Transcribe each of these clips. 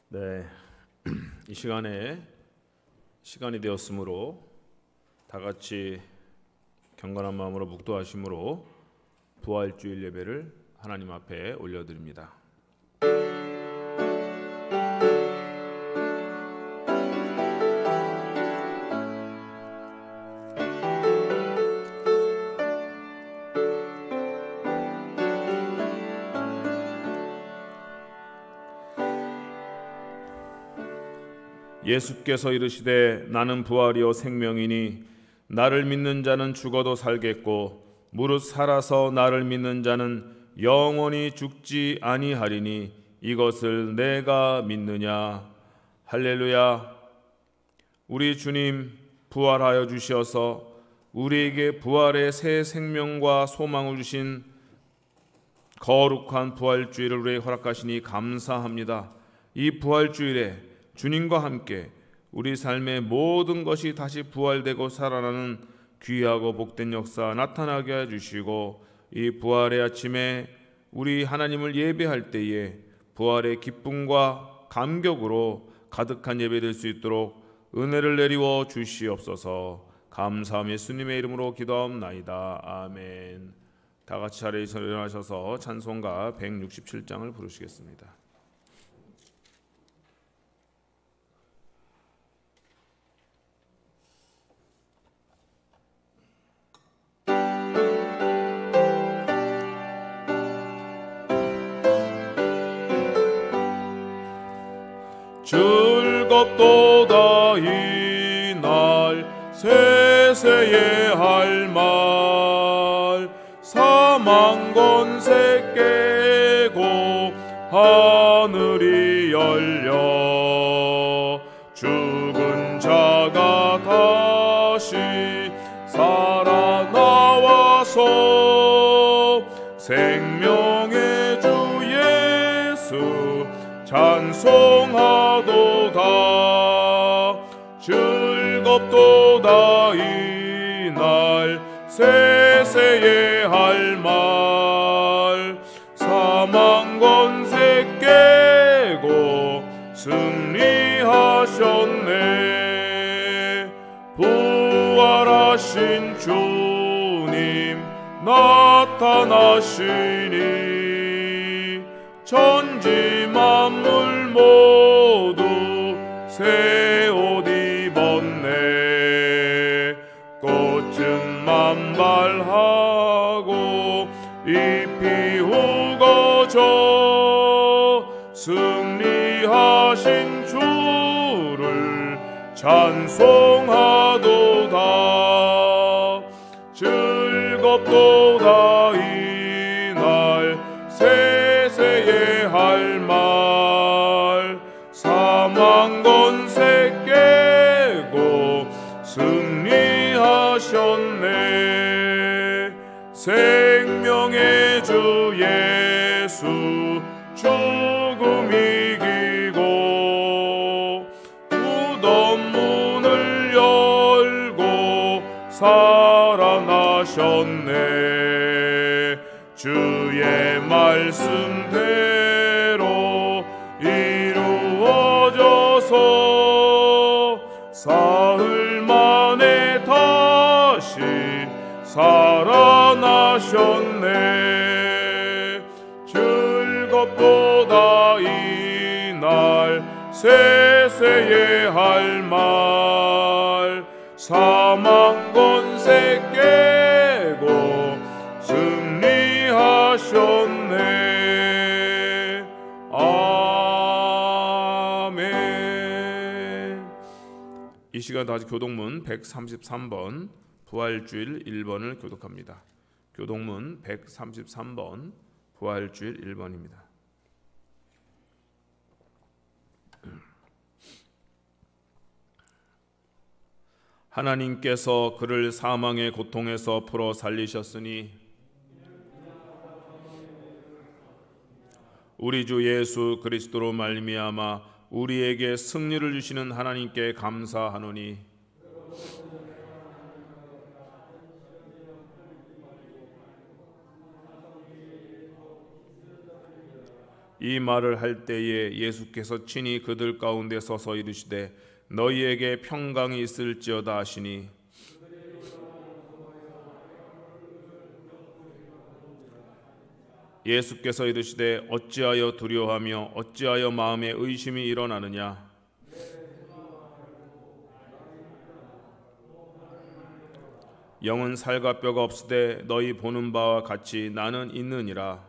네, 이 시간에 시간이 되었으므로 다 같이 경건한 마음으로 묵도하심으로 부활주일 예배를 하나님 앞에 올려드립니다. 예수께서 이르시되 나는 부활이요 생명이니 나를 믿는 자는 죽어도 살겠고 무릇 살아서 나를 믿는 자는 영원히 죽지 아니하리니 이것을 내가 믿느냐. 할렐루야. 우리 주님 부활하여 주셔서 우리에게 부활의 새 생명과 소망을 주신 거룩한 부활주일을 우리에게 허락하시니 감사합니다. 이 부활주일에 주님과 함께 우리 삶의 모든 것이 다시 부활되고 살아나는 귀하고 복된 역사 나타나게 해주시고, 이 부활의 아침에 우리 하나님을 예배할 때에 부활의 기쁨과 감격으로 가득한 예배 될 수 있도록 은혜를 내리워 주시옵소서. 감사함 예수님의 이름으로 기도하옵나이다. 아멘. 다 같이 자리에서 일어나셔서 찬송가 167장을 부르시겠습니다. 즐겁도다 이날 세세에 할 말, 사망 권세 깨고 하늘이 열려 죽은 자가 다시 살아나와서 생명의 주 예수 찬송하도다. 즐겁도다 이날 세세에 할 말, 사망 권세 깨고 승리하셨네. 부활하신 주님 나타나시니 천지 만물 모두 새 옷 입었네. 꽃은 만발하고 잎이 우거져 승리하신 주를 찬송하도다. 즐겁도다 이날 세세에 할 말, 사망 권세 깨고 승리하셨네. 생명의 주 예수 죽음 이기고 무덤 문을 열고 살아나셨네. 주의 말씀대로 이루어져서 사흘 만에 다시 살아나셨네. 즐겁도다 이날 세세에 할 말, 사망 권세 깨고 승리하셨네. 아멘. 이 시간 다시 교동문 133번 부활주일 1번을 교독합니다. 교동문 133번 부활주일 1번입니다. 하나님께서 그를 사망의 고통에서 풀어 살리셨으니 우리 주 예수 그리스도로 말미암아 우리에게 승리를 주시는 하나님께 감사하노니 이 말을 할 때에 예수께서 친히 그들 가운데 서서 이르시되 너희에게 평강이 있을지어다 하시니 예수께서 이르시되 어찌하여 두려워하며 어찌하여 마음에 의심이 일어나느냐. 영은 살과 뼈가 없으되 너희 보는 바와 같이 나는 있느니라.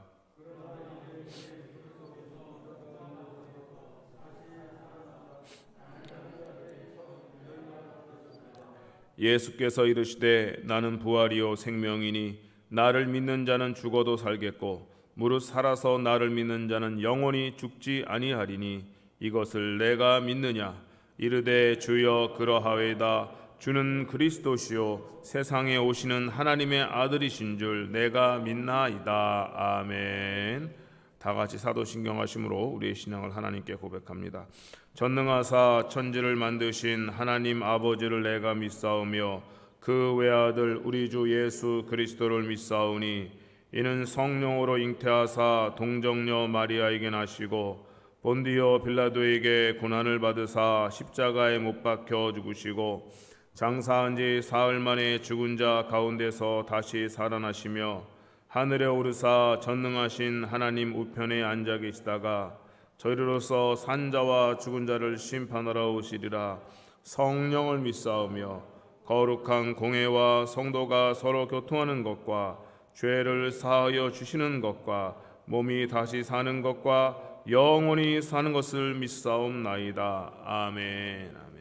예수께서 이르시되 나는 부활이요 생명이니 나를 믿는 자는 죽어도 살겠고 무릇 살아서 나를 믿는 자는 영원히 죽지 아니하리니 이것을 내가 믿느냐. 이르되 주여 그러하외다. 주는 그리스도시요 세상에 오시는 하나님의 아들이신 줄 내가 믿나이다. 아멘. 다 같이 사도신경하심으로 우리의 신앙을 하나님께 고백합니다. 전능하사 천지를 만드신 하나님 아버지를 내가 믿사오며 그 외아들 우리 주 예수 그리스도를 믿사오니 이는 성령으로 잉태하사 동정녀 마리아에게 나시고 본디오 빌라도에게 고난을 받으사 십자가에 못 박혀 죽으시고 장사한 지 사흘 만에 죽은 자 가운데서 다시 살아나시며 하늘에 오르사 전능하신 하나님 우편에 앉아 계시다가 저희로서 산자와 죽은 자를 심판하러 오시리라. 성령을 믿사오며 거룩한 공회와 성도가 서로 교통하는 것과 죄를 사하여 주시는 것과 몸이 다시 사는 것과 영원히 사는 것을 믿사옵나이다. 아멘. 아멘.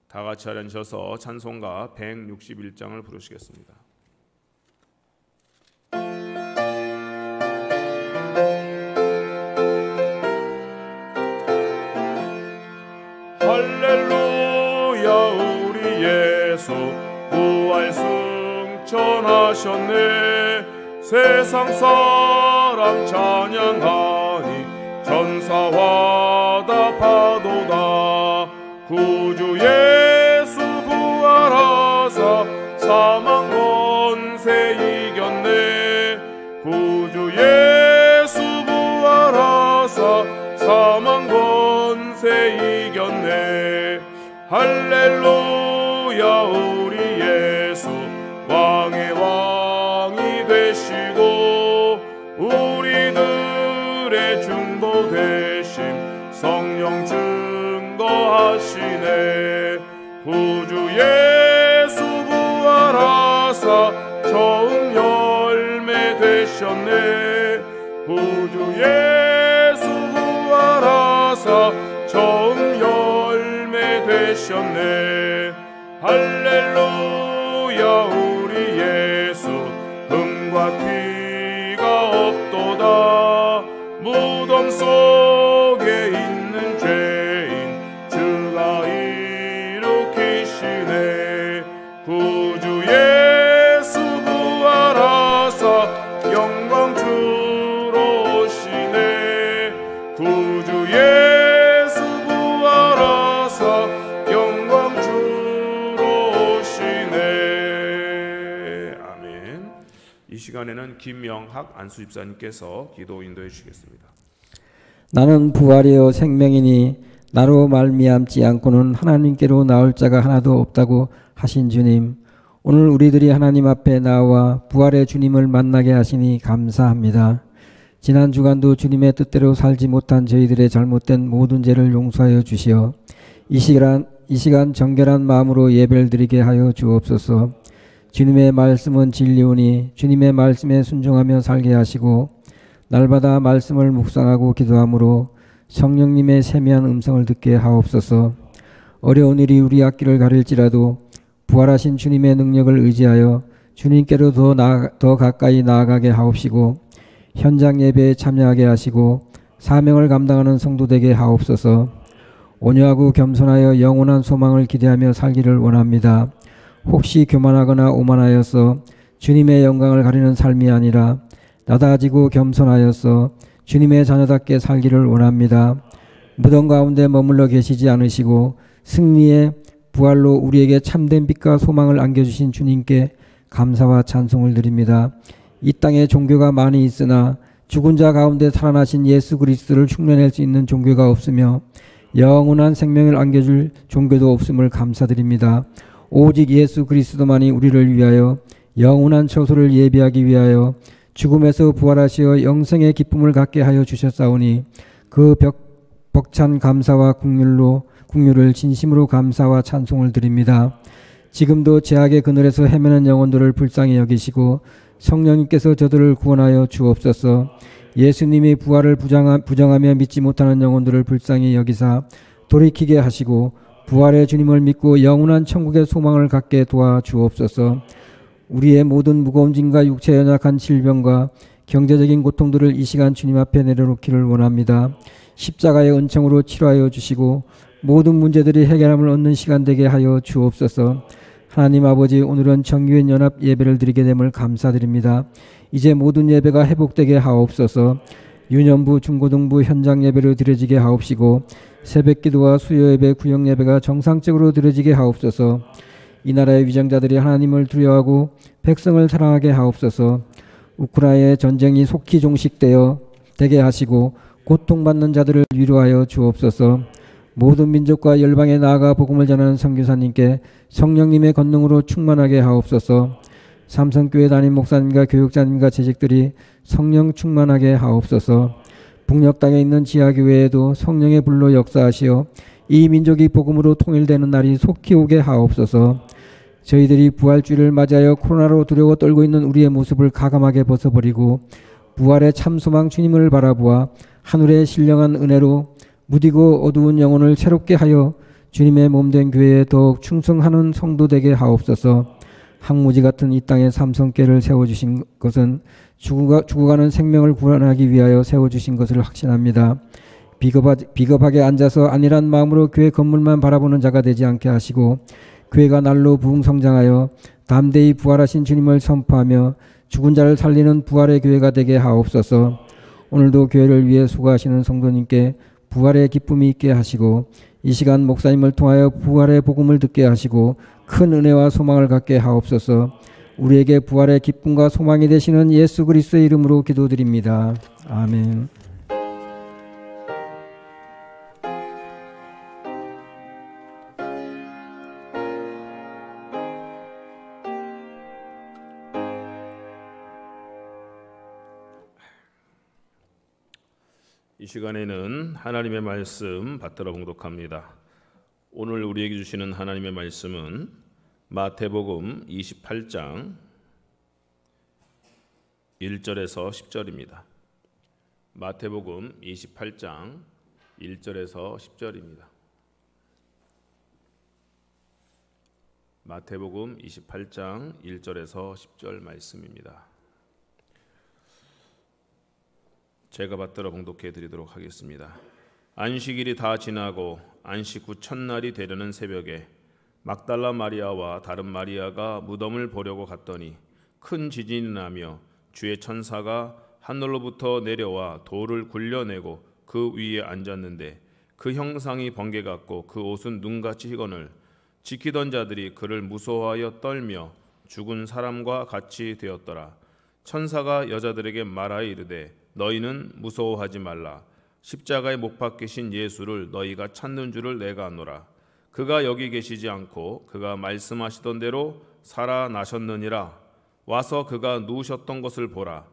다 같이 앉으셔서 찬송가 161장을 부르시겠습니다. 할렐루야 우리 예수 부활 승천하셨네. 세상 사람 찬양하니 전사와 다 파도다. 구주 예수 부활하사 사망 권세 이겼네. 구주 예수 부활하사 사망 권세 이겼네. 할렐루야 우리 예수 왕의 왕이 되시고 우리들의 중보 되심 성령 증거하시네. 구주 예수 부활하사 처음 열매 되셨네. 구주 예수 부활하사 처음 열매 되셨네. 할렐루야 우리 예수 흠과 티가 없도다. 무덤 속에 있는 죄인 주가 일으키시네. 구주 예수 부활하사 영광 주로 오시네. 구주 예수 부활하사 영광 주로 오시네. 아멘. 이 시간에는 김명학 안수 집사님께서 기도 인도해 주시겠습니다. 나는 부활이요 생명이니 나로 말미암지 않고는 하나님께로 나올 자가 하나도 없다고 하신 주님, 오늘 우리들이 하나님 앞에 나와 부활의 주님을 만나게 하시니 감사합니다. 지난 주간도 주님의 뜻대로 살지 못한 저희들의 잘못된 모든 죄를 용서하여 주시어 이 시간 정결한 마음으로 예배를 드리게 하여 주옵소서. 주님의 말씀은 진리오니 주님의 말씀에 순종하며 살게 하시고 날마다 말씀을 묵상하고 기도함으로 성령님의 세미한 음성을 듣게 하옵소서. 어려운 일이 우리 앞길을 가릴지라도 부활하신 주님의 능력을 의지하여 주님께로 더 가까이 나아가게 하옵시고 현장 예배에 참여하게 하시고 사명을 감당하는 성도 되게 하옵소서. 온유하고 겸손하여 영원한 소망을 기대하며 살기를 원합니다. 혹시 교만하거나 오만하여서 주님의 영광을 가리는 삶이 아니라 낮아지고 겸손하여서 주님의 자녀답게 살기를 원합니다. 무덤 가운데 머물러 계시지 않으시고 승리의 부활로 우리에게 참된 빛과 소망을 안겨주신 주님께 감사와 찬송을 드립니다. 이 땅에 종교가 많이 있으나 죽은 자 가운데 살아나신 예수 그리스도를 흉내낼 수 있는 종교가 없으며 영원한 생명을 안겨줄 종교도 없음을 감사드립니다. 오직 예수 그리스도만이 우리를 위하여 영원한 처소를 예비하기 위하여 죽음에서 부활하시어 영생의 기쁨을 갖게 하여 주셨사오니 그 벅찬 감사와 국률을 진심으로 감사와 찬송을 드립니다. 지금도 죄악의 그늘에서 헤매는 영혼들을 불쌍히 여기시고 성령님께서 저들을 구원하여 주옵소서. 예수님이 부활을 부정하며 믿지 못하는 영혼들을 불쌍히 여기사 돌이키게 하시고 부활의 주님을 믿고 영원한 천국의 소망을 갖게 도와주옵소서. 우리의 모든 무거운 짐과 육체에 연약한 질병과 경제적인 고통들을 이 시간 주님 앞에 내려놓기를 원합니다. 십자가의 은총으로 치료하여 주시고 모든 문제들이 해결함을 얻는 시간 되게 하여 주옵소서. 하나님 아버지, 오늘은 정규인 연합 예배를 드리게 됨을 감사드립니다. 이제 모든 예배가 회복되게 하옵소서. 유년부 중고등부 현장 예배로 드려지게 하옵시고 새벽 기도와 수요 예배 구역 예배가 정상적으로 드려지게 하옵소서. 이 나라의 위정자들이 하나님을 두려워하고 백성을 사랑하게 하옵소서. 우크라이나의 전쟁이 속히 종식되어 되게 하시고 고통받는 자들을 위로하여 주옵소서. 모든 민족과 열방에 나아가 복음을 전하는 선교사님께 성령님의 권능으로 충만하게 하옵소서. 삼성교회 담임 목사님과 교육자님과 재직들이 성령 충만하게 하옵소서. 북녘 땅에 있는 지하교회에도 성령의 불로 역사하시어 이 민족이 복음으로 통일되는 날이 속히 오게 하옵소서. 저희들이 부활주의를 맞이하여 코로나로 두려워 떨고 있는 우리의 모습을 가감하게 벗어버리고 부활의 참소망 주님을 바라보아 하늘의 신령한 은혜로 무디고 어두운 영혼을 새롭게 하여 주님의 몸된 교회에 더욱 충성하는 성도 되게 하옵소서. 항무지 같은 이 땅에 삼성교회를 세워주신 것은 죽어가는 생명을 구원하기 위하여 세워주신 것을 확신합니다. 비겁하게 앉아서 안일한 마음으로 교회 건물만 바라보는 자가 되지 않게 하시고 교회가 날로 부흥성장하여 담대히 부활하신 주님을 선포하며 죽은 자를 살리는 부활의 교회가 되게 하옵소서. 오늘도 교회를 위해 수고하시는 성도님께 부활의 기쁨이 있게 하시고 이 시간 목사님을 통하여 부활의 복음을 듣게 하시고 큰 은혜와 소망을 갖게 하옵소서. 우리에게 부활의 기쁨과 소망이 되시는 예수 그리스도의 이름으로 기도드립니다. 아멘. 이 시간에는 하나님의 말씀 받들어 봉독합니다. 오늘 우리에게 주시는 하나님의 말씀은 마태복음 28장 1절에서 10절입니다. 마태복음 28장 1절에서 10절입니다. 마태복음 28장 1절에서 10절 말씀입니다. 제가 받들어 봉독해 드리도록 하겠습니다. 안식일이 다 지나고 안식 후 첫날이 되려는 새벽에 막달라 마리아와 다른 마리아가 무덤을 보려고 갔더니 큰 지진이 나며 주의 천사가 하늘로부터 내려와 돌을 굴려내고 그 위에 앉았는데 그 형상이 번개 같고 그 옷은 눈같이 희거늘 지키던 자들이 그를 무서워하여 떨며 죽은 사람과 같이 되었더라. 천사가 여자들에게 말하여 이르되 너희는 무서워하지 말라. 십자가에 못 박히신 예수를 너희가 찾는 줄을 내가 아노라. 그가 여기 계시지 않고 그가 말씀하시던 대로 살아나셨느니라. 와서 그가 누우셨던 것을 보라.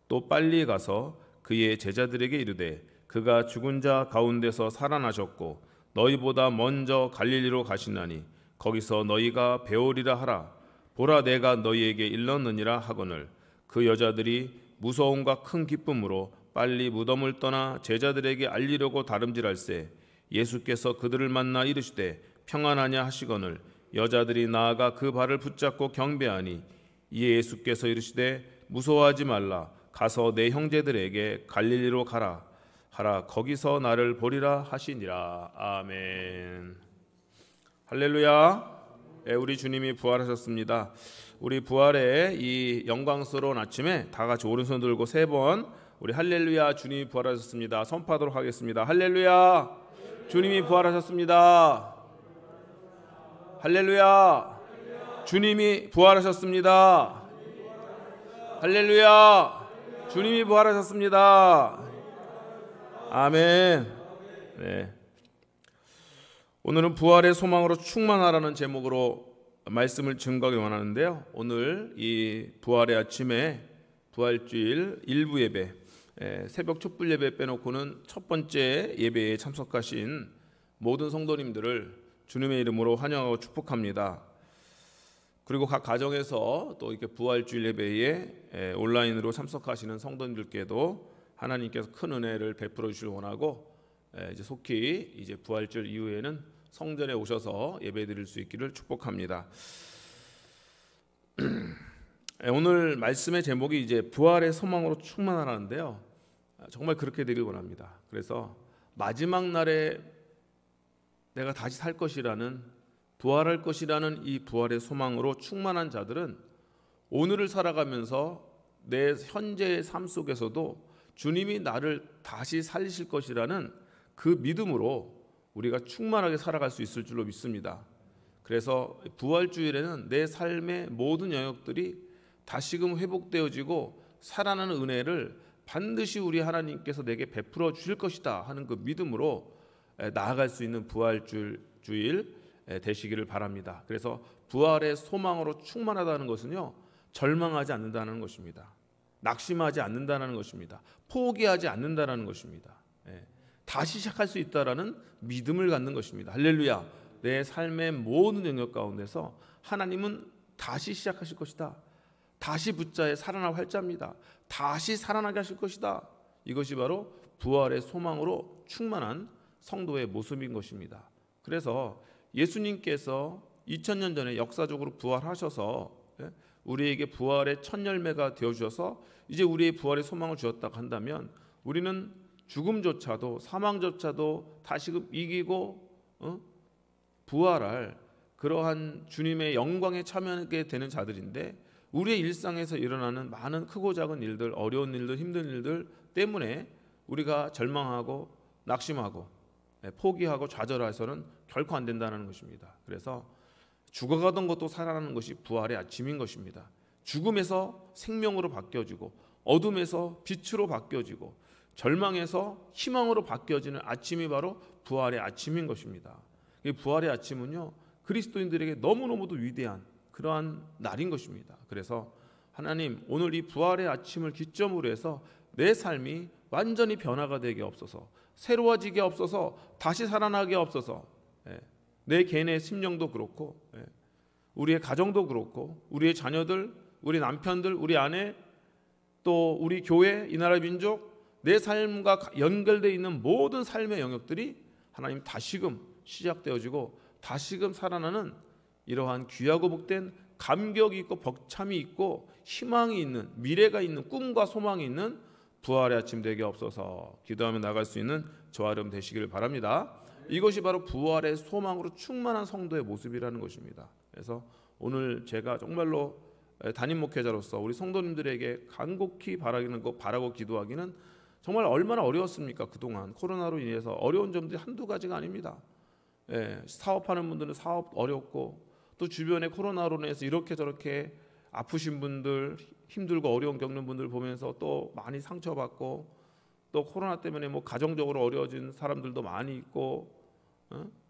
또 빨리 가서 그의 제자들에게 이르되 그가 죽은 자 가운데서 살아나셨고 너희보다 먼저 갈릴리로 가시나니 거기서 너희가 배우리라 하라. 보라, 내가 너희에게 일렀느니라 하거늘 그 여자들이 무서움과 큰 기쁨으로 빨리 무덤을 떠나 제자들에게 알리려고 다름질할세 예수께서 그들을 만나 이르시되 평안하냐 하시거늘 여자들이 나아가 그 발을 붙잡고 경배하니 이에 예수께서 이르시되 무서워하지 말라. 가서 내 형제들에게 갈릴리로 가라 하라. 거기서 나를 보리라 하시니라. 아멘. 할렐루야. 우리 주님이 부활하셨습니다. 우리 부활의 이 영광스러운 아침에 다 같이 오른손 들고 세 번 우리 할렐루야 주님이 부활하셨습니다 선포하도록 하겠습니다. 할렐루야 주님이 부활하셨습니다. 할렐루야 주님이 부활하셨습니다. 할렐루야 주님이 부활하셨습니다. 아멘. 네. 오늘은 부활의 소망으로 충만하라는 제목으로 말씀을 증거하기 원하는데요. 오늘 이 부활의 아침에 부활주일 일부 예배, 새벽 촛불 예배 빼놓고는 첫 번째 예배에 참석하신 모든 성도님들을 주님의 이름으로 환영하고 축복합니다. 그리고 각 가정에서 또 이렇게 부활주일 예배에 온라인으로 참석하시는 성도님들께도 하나님께서 큰 은혜를 베풀어 주시길 원하고, 이제 속히 이제 부활주일 이후에는 성전에 오셔서 예배드릴 수 있기를 축복합니다. 오늘 말씀의 제목이 이제 부활의 소망으로 충만하라는데요. 정말 그렇게 되길 원합니다. 그래서 마지막 날에 내가 다시 살 것이라는, 부활할 것이라는 이 부활의 소망으로 충만한 자들은 오늘을 살아가면서 내 현재의 삶 속에서도 주님이 나를 다시 살리실 것이라는 그 믿음으로 우리가 충만하게 살아갈 수 있을 줄로 믿습니다. 그래서 부활주일에는 내 삶의 모든 영역들이 다시금 회복되어지고 살아나는 은혜를 반드시 우리 하나님께서 내게 베풀어 주실 것이다 하는 그 믿음으로 나아갈 수 있는 부활주일 되시기를 바랍니다. 그래서 부활의 소망으로 충만하다는 것은요, 절망하지 않는다는 것입니다. 낙심하지 않는다는 것입니다. 포기하지 않는다는 것입니다. 다시 시작할 수 있다라는 믿음을 갖는 것입니다. 할렐루야. 내 삶의 모든 영역 가운데서 하나님은 다시 시작하실 것이다. 다시 붙자에 살아날 활자입니다. 다시 살아나게 하실 것이다. 이것이 바로 부활의 소망으로 충만한 성도의 모습인 것입니다. 그래서 예수님께서 2000년 전에 역사적으로 부활하셔서 우리에게 부활의 첫 열매가 되어주셔서 이제 우리의 부활의 소망을 주었다고 한다면, 우리는 죽음조차도 사망조차도 다시금 이기고 부활할 그러한 주님의 영광에 참여하게 되는 자들인데, 우리의 일상에서 일어나는 많은 크고 작은 일들, 어려운 일들, 힘든 일들 때문에 우리가 절망하고 낙심하고 포기하고 좌절해서는 결코 안 된다는 것입니다. 그래서 죽어가던 것도 살아나는 것이 부활의 아침인 것입니다. 죽음에서 생명으로 바뀌어지고, 어둠에서 빛으로 바뀌어지고, 절망에서 희망으로 바뀌어지는 아침이 바로 부활의 아침인 것입니다. 이 부활의 아침은요, 그리스도인들에게 너무너무도 위대한 그러한 날인 것입니다. 그래서 하나님, 오늘 이 부활의 아침을 기점으로 해서 내 삶이 완전히 변화가 되게 없어서, 새로워지게 없어서, 다시 살아나게 없어서, 내 개인의 심령도 그렇고, 우리의 가정도 그렇고, 우리의 자녀들, 우리 남편들, 우리 아내, 또 우리 교회, 이 나라 민족, 내 삶과 연결되어 있는 모든 삶의 영역들이 하나님 다시금 시작되어지고 다시금 살아나는 이러한 귀하고 복된 감격이 있고 벅참이 있고 희망이 있는, 미래가 있는, 꿈과 소망이 있는 부활의 아침 되게 없어서 기도하며 나갈 수 있는 저와 여러분 되시기를 바랍니다. 이것이 바로 부활의 소망으로 충만한 성도의 모습이라는 것입니다. 그래서 오늘 제가 정말로 담임 목회자로서 우리 성도님들에게 간곡히 바라고 기도하기는, 정말 얼마나 어려웠습니까? 그동안 코로나로 인해서 어려운 점들이 한두 가지가 아닙니다. 사업하는 분들은 사업 어렵고, 또 주변에 코로나로 인해서 이렇게 저렇게 아프신 분들, 힘들고 어려움 겪는 분들 보면서 또 많이 상처받고, 또 코로나 때문에 뭐 가정적으로 어려워진 사람들도 많이 있고,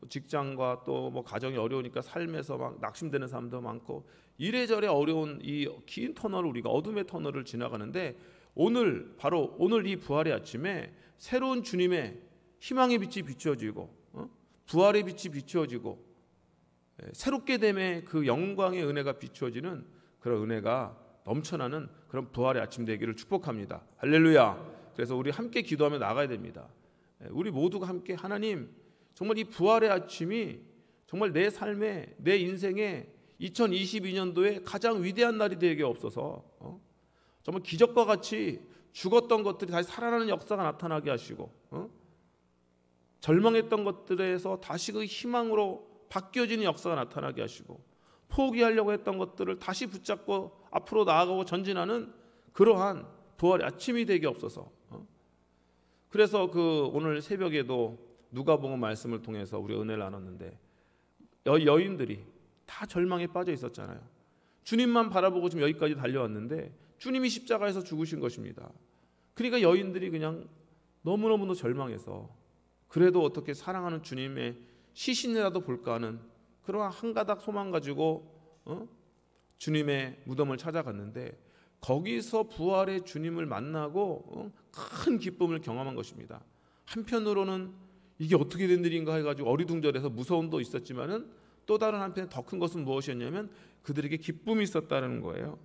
직장과 또 뭐 가정이 어려우니까 삶에서 막 낙심되는 사람도 많고, 이래저래 어려운 이 긴 터널을, 우리가 어둠의 터널을 지나가는데, 바로 오늘 이 부활의 아침에 새로운 주님의 희망의 빛이 비추어지고, 부활의 빛이 비추어지고, 새롭게 됨의 그 영광의 은혜가 비추어지는 그런 은혜가 넘쳐나는 그런 부활의 아침 되기를 축복합니다. 할렐루야. 그래서 우리 함께 기도하며 나가야 됩니다. 우리 모두가 함께, 하나님, 정말 이 부활의 아침이 정말 내 삶에, 내 인생에 2022년도에 가장 위대한 날이 되게 없어서, 정말 기적과 같이 죽었던 것들이 다시 살아나는 역사가 나타나게 하시고, 절망했던 것들에서 다시 그 희망으로 바뀌어지는 역사가 나타나게 하시고, 포기하려고 했던 것들을 다시 붙잡고 앞으로 나아가고 전진하는 그러한 부활의 아침이 되게 없어서. 그래서 그 오늘 새벽에도 누가복음 말씀을 통해서 우리 은혜를 나눴는데, 여인들이 다 절망에 빠져 있었잖아요. 주님만 바라보고 지금 여기까지 달려왔는데 주님이 십자가에서 죽으신 것입니다. 그러니까 여인들이 그냥 너무너무 절망해서 그래도 어떻게 사랑하는 주님의 시신이라도 볼까 하는 그러한 한 가닥 소망 가지고 주님의 무덤을 찾아갔는데 거기서 부활의 주님을 만나고 큰 기쁨을 경험한 것입니다. 한편으로는 이게 어떻게 된 일인가 해가지고 어리둥절해서 무서움도 있었지만은 또 다른 한편에 더 큰 것은 무엇이었냐면 그들에게 기쁨이 있었다는 거예요.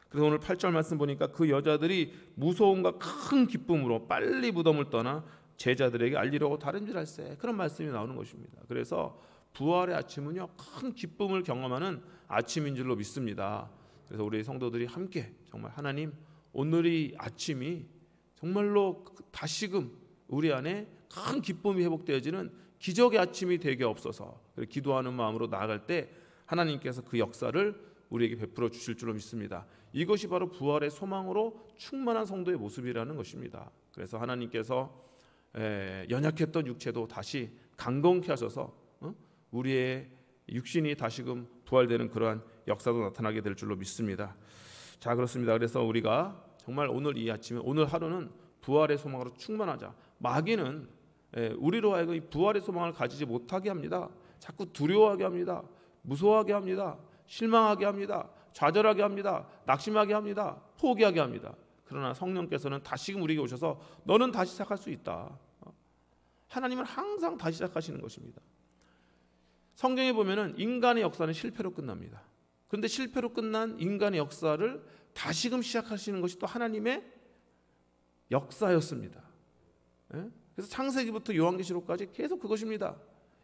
그래서 오늘 8절 말씀 보니까 그 여자들이 무서움과 큰 기쁨으로 빨리 무덤을 떠나 제자들에게 알리려고 다름질할세, 그런 말씀이 나오는 것입니다. 그래서 부활의 아침은요 큰 기쁨을 경험하는 아침인 줄로 믿습니다. 그래서 우리 성도들이 함께 정말 하나님 오늘이 아침이 정말로 다시금 우리 안에 큰 기쁨이 회복되어지는 기적의 아침이 되게 없어서 기도하는 마음으로 나아갈 때 하나님께서 그 역사를 우리에게 베풀어 주실 줄로 믿습니다. 이것이 바로 부활의 소망으로 충만한 성도의 모습이라는 것입니다. 그래서 하나님께서 연약했던 육체도 다시 강건케 하셔서 우리의 육신이 다시금 부활되는 그러한 역사도 나타나게 될 줄로 믿습니다. 자, 그렇습니다. 그래서 우리가 정말 오늘 이 아침에 오늘 하루는 부활의 소망으로 충만하자. 마귀는 우리로 하여금 이 부활의 소망을 가지지 못하게 합니다. 자꾸 두려워하게 합니다. 무서워하게 합니다. 실망하게 합니다. 좌절하게 합니다. 낙심하게 합니다. 포기하게 합니다. 그러나 성령께서는 다시금 우리에게 오셔서 너는 다시 시작할 수 있다. 하나님은 항상 다시 시작하시는 것입니다. 성경에 보면은 인간의 역사는 실패로 끝납니다. 그런데 실패로 끝난 인간의 역사를 다시금 시작하시는 것이 또 하나님의 역사였습니다. 그래서 창세기부터 요한계시록까지 계속 그것입니다.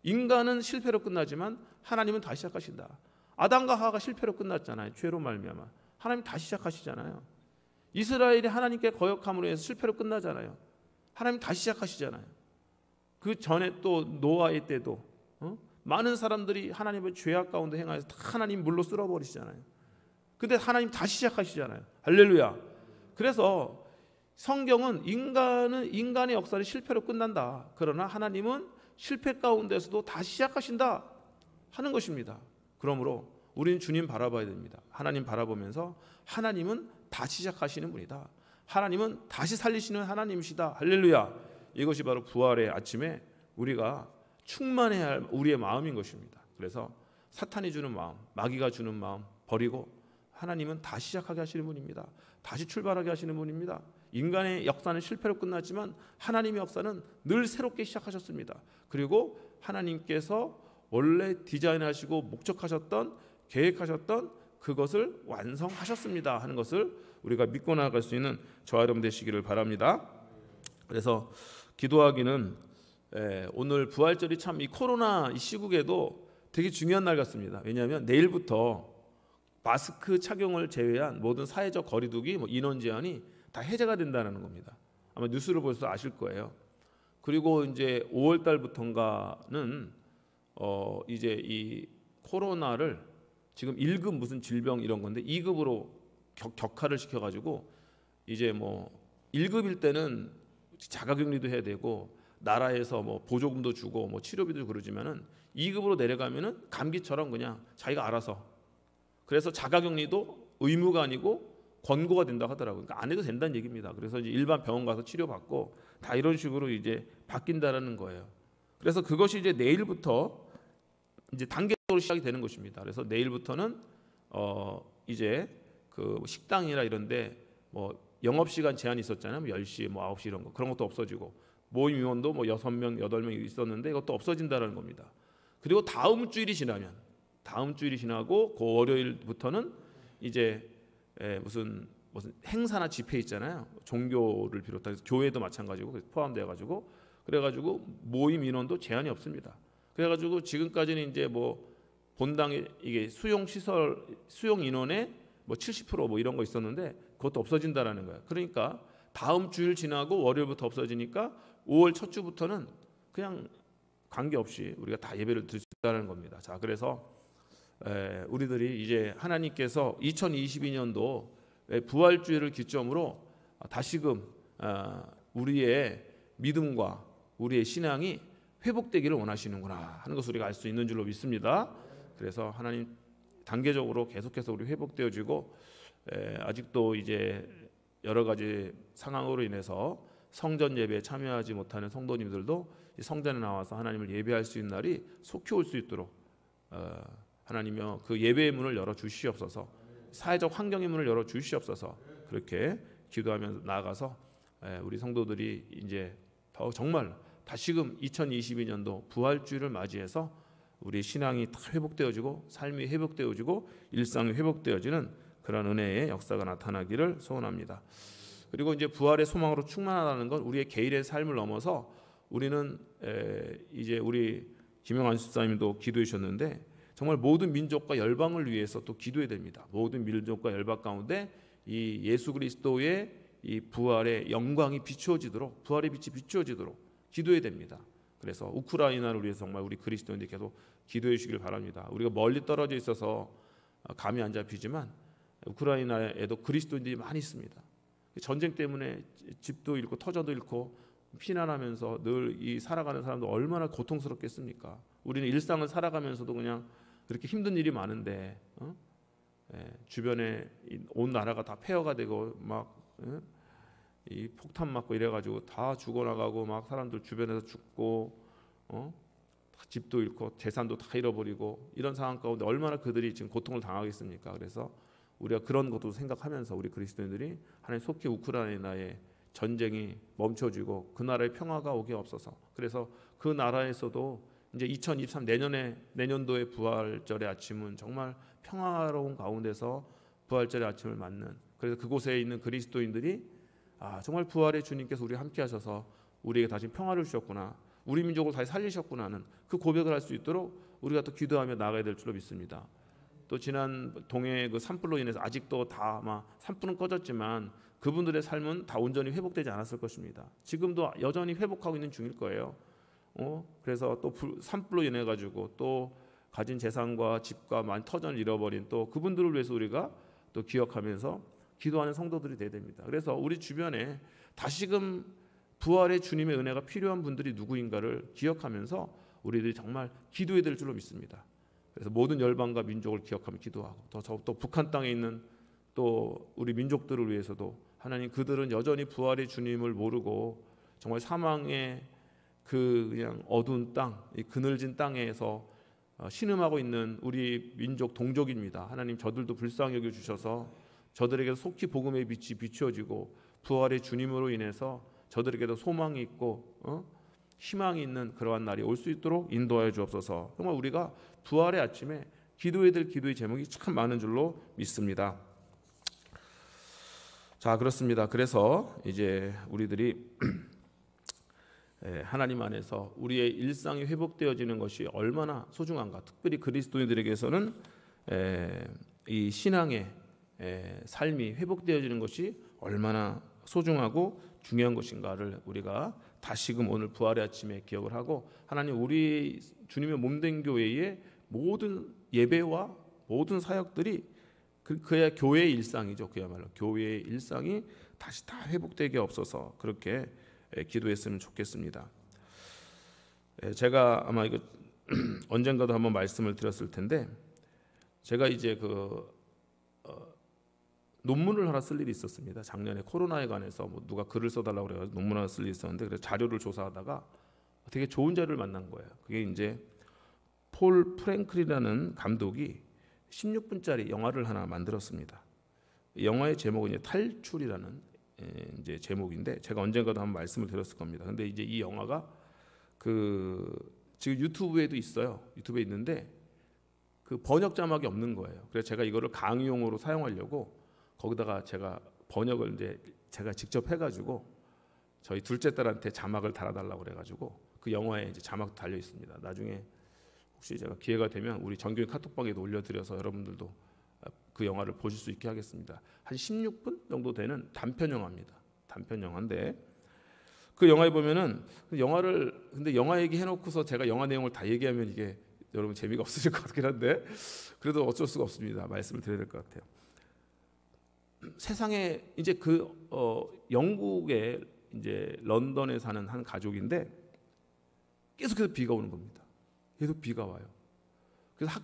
인간은 실패로 끝나지만 하나님은 다시 시작하신다. 아담과 하와가 실패로 끝났잖아요. 죄로 말미암아. 하나님 다시 시작하시잖아요. 이스라엘이 하나님께 거역함으로 해서 실패로 끝나잖아요. 하나님 다시 시작하시잖아요. 그 전에 또 노아의 때도 많은 사람들이 하나님의 죄악 가운데 행하여서 다 하나님 물로 쓸어버리시잖아요. 근데 하나님 다시 시작하시잖아요. 할렐루야. 그래서 성경은 인간의 역사를 실패로 끝난다. 그러나 하나님은 실패 가운데서도 다시 시작하신다 하는 것입니다. 그러므로 우리는 주님 바라봐야 됩니다. 하나님 바라보면서 하나님은 다시 시작하시는 분이다. 하나님은 다시 살리시는 하나님이시다. 할렐루야. 이것이 바로 부활의 아침에 우리가 충만해야 할 우리의 마음인 것입니다. 그래서 사탄이 주는 마음, 마귀가 주는 마음 버리고 하나님은 다시 시작하게 하시는 분입니다. 다시 출발하게 하시는 분입니다. 인간의 역사는 실패로 끝났지만 하나님의 역사는 늘 새롭게 시작하셨습니다. 그리고 하나님께서 원래 디자인하시고 목적하셨던 계획하셨던 그것을 완성하셨습니다 하는 것을 우리가 믿고 나아갈 수 있는 저와 여러분 되시기를 바랍니다. 그래서 기도하기는 오늘 부활절이 참 이 코로나 이 시국에도 되게 중요한 날 같습니다. 왜냐하면 내일부터 마스크 착용을 제외한 모든 사회적 거리두기, 인원 제한이 다 해제가 된다는 겁니다. 아마 뉴스를 보셔서 아실 거예요. 그리고 이제 5월 달부터인가는 이제 이 코로나를 지금 1급 무슨 질병 이런 건데 2급으로 격하를 시켜가지고 이제 1급일 때는 자가격리도 해야 되고 나라에서 보조금도 주고 치료비도 그러지만은 2급으로 내려가면은 감기처럼 그냥 자기가 알아서, 그래서 자가격리도 의무가 아니고 권고가 된다고 하더라고요. 그러니까 안 해도 된다는 얘기입니다. 그래서 이제 일반 병원 가서 치료받고 다 이런 식으로 이제 바뀐다라는 거예요. 그래서 그것이 이제 내일부터 이제 단계적으로 시작이 되는 것입니다. 그래서 내일부터는 이제 그 식당이나 이런데 영업 시간 제한이 있었잖아요. 10시, 9시 이런 거, 그런 것도 없어지고 모임 인원도 6명, 8명 있었는데 이것도 없어진다는 겁니다. 그리고 다음 주일이 지나고 그 월요일부터는 이제 무슨 행사나 집회 있잖아요. 종교를 비롯해서 교회도 마찬가지고 포함되어 가지고 그래가지고 모임 인원도 제한이 없습니다. 그래가지고 지금까지는 이제 본당에 이게 수용 인원의 70% 이런 거 있었는데 그것도 없어진다라는 거예요. 그러니까 다음 주일 지나고 월요일부터 없어지니까 5월 첫 주부터는 그냥 관계없이 우리가 다 예배를 드릴 수 있다는 겁니다. 자, 그래서 우리들이 이제 하나님께서 2022년도 부활주일을 기점으로 다시금 우리의 믿음과 우리의 신앙이 회복되기를 원하시는구나 하는 것을 우리가 알 수 있는 줄로 믿습니다. 그래서 하나님 단계적으로 계속해서 우리 회복되어지고 아직도 이제 여러 가지 상황으로 인해서 성전 예배에 참여하지 못하는 성도님들도 성전에 나와서 하나님을 예배할 수 있는 날이 속히 올 수 있도록 하나님이여 그 예배의 문을 열어 주시옵소서. 사회적 환경의 문을 열어 주시옵소서. 그렇게 기도하면서 나아가서 우리 성도들이 이제 더 정말 다시금 2022년도 부활주의를 맞이해서 우리 신앙이 다 회복되어지고 삶이 회복되어지고 일상이 회복되어지는 그런 은혜의 역사가 나타나기를 소원합니다. 그리고 이제 부활의 소망으로 충만하다는 건 우리의 개인의 삶을 넘어서 우리는 이제 우리 김영환 집사님도 기도해 주셨는데 정말 모든 민족과 열방을 위해서 또 기도해야 됩니다. 모든 민족과 열방 가운데 이 예수 그리스도의 이 부활의 영광이 비추어지도록 부활의 빛이 비추어지도록 기도해야 됩니다. 그래서 우크라이나를 위해서 정말 우리 그리스도인들이 계속 기도해 주시길 바랍니다. 우리가 멀리 떨어져 있어서 감이 안 잡히지만 우크라이나에도 그리스도인들이 많이 있습니다. 전쟁 때문에 집도 잃고 터전도 잃고 피난하면서 늘 이 살아가는 사람도 얼마나 고통스럽겠습니까? 우리는 일상을 살아가면서도 그냥 그렇게 힘든 일이 많은데 주변에 온 나라가 다 폐허가 되고 막 이 폭탄 맞고 이래가지고 다 죽어나가고 막 사람들 주변에서 죽고 집도 잃고 재산도 다 잃어버리고 이런 상황 가운데 얼마나 그들이 지금 고통을 당하겠습니까? 그래서 우리가 그런 것도 생각하면서 우리 그리스도인들이 하나님 속히 우크라이나의 전쟁이 멈춰지고 그 나라의 평화가 오게 없어서 그래서 그 나라에서도 이제 2023 내년도의 부활절의 아침은 정말 평화로운 가운데서 부활절의 아침을 맞는 그래서 그곳에 있는 그리스도인들이 정말 부활의 주님께서 우리와 함께 하셔서 우리에게 다시 평화를 주셨구나 우리 민족을 다시 살리셨구나는 그 고백을 할 수 있도록 우리가 또 기도하며 나아가야 될 줄로 믿습니다. 또 지난 동해 그 산불로 인해서 아직도 다 아마 산불은 꺼졌지만 그분들의 삶은 다 온전히 회복되지 않았을 것입니다. 지금도 여전히 회복하고 있는 중일 거예요. 그래서 또 산불로 인해 가지고 또 가진 재산과 집과 많은 터전을 잃어버린 또 그분들을 위해서 우리가 또 기억하면서 기도하는 성도들이 돼야 됩니다. 그래서 우리 주변에 다시금 부활의 주님의 은혜가 필요한 분들이 누구인가를 기억하면서 우리들이 정말 기도해야 될 줄로 믿습니다. 그래서 모든 열방과 민족을 기억하며 기도하고 또 북한 땅에 있는 또 우리 민족들을 위해서도 하나님 그들은 여전히 부활의 주님을 모르고 정말 사망의 그 그냥 어두운 땅, 이 그늘진 땅에서 신음하고 있는 우리 민족 동족입니다. 하나님 저들도 불쌍히 여겨 주셔서 저들에게도 속히 복음의 빛이 비추어지고 부활의 주님으로 인해서 저들에게도 소망이 있고 희망이 있는 그러한 날이 올 수 있도록 인도하여 주옵소서. 정말 우리가 부활의 아침에 기도해야 될 기도의 제목이 참 많은 줄로 믿습니다. 자, 그렇습니다. 그래서 이제 우리들이 하나님 안에서 우리의 일상이 회복되어지는 것이 얼마나 소중한가. 특별히 그리스도인들에게서는 이 신앙의 삶이 회복되어지는 것이 얼마나 소중하고 중요한 것인가를 우리가 다시금 오늘 부활의 아침에 기억을 하고 하나님 우리 주님의 몸된 교회의 모든 예배와 모든 사역들이 그야 교회의 일상이죠. 그야말로 교회의 일상이 다시 다 회복되게 없어서 그렇게 기도했으면 좋겠습니다. 제가 아마 이거 언젠가도 한번 말씀을 드렸을 텐데 제가 이제 논문을 하나 쓸 일이 있었습니다. 작년에 코로나에 관해서 누가 글을 써달라고 그래서 논문 하나 쓸 일이 있었는데 그래서 자료를 조사하다가 되게 좋은 자료를 만난 거예요. 그게 이제 폴 프랭클이라는 감독이 16분짜리 영화를 하나 만들었습니다. 영화의 제목은 이제 탈출이라는 이제 제목인데 제가 언젠가도 한번 말씀을 드렸을 겁니다. 근데 이제 이 영화가 지금 유튜브에도 있어요. 유튜브에 있는데 그 번역 자막이 없는 거예요. 그래서 제가 이거를 강의용으로 사용하려고 거기다가 제가 번역을 이제 제가 직접 해가지고 저희 둘째 딸한테 자막을 달아달라고 그래가지고 그 영화에 이제 자막 달려 있습니다. 나중에 혹시 제가 기회가 되면 우리 정교회 카톡방에도 올려드려서 여러분들도 그 영화를 보실 수 있게 하겠습니다. 한 16분 정도 되는 단편 영화입니다. 단편 영화인데 그 영화에 보면은 근데 영화 얘기해놓고서 제가 영화 내용을 다 얘기하면 이게 여러분 재미가 없으실 것 같긴 한데 그래도 어쩔 수가 없습니다. 말씀을 드려야 될 것 같아요. 세상에 이제 영국의 이제 런던에 사는 한 가족인데 계속해서 비가 오는 겁니다. 계속 비가 와요. 그래서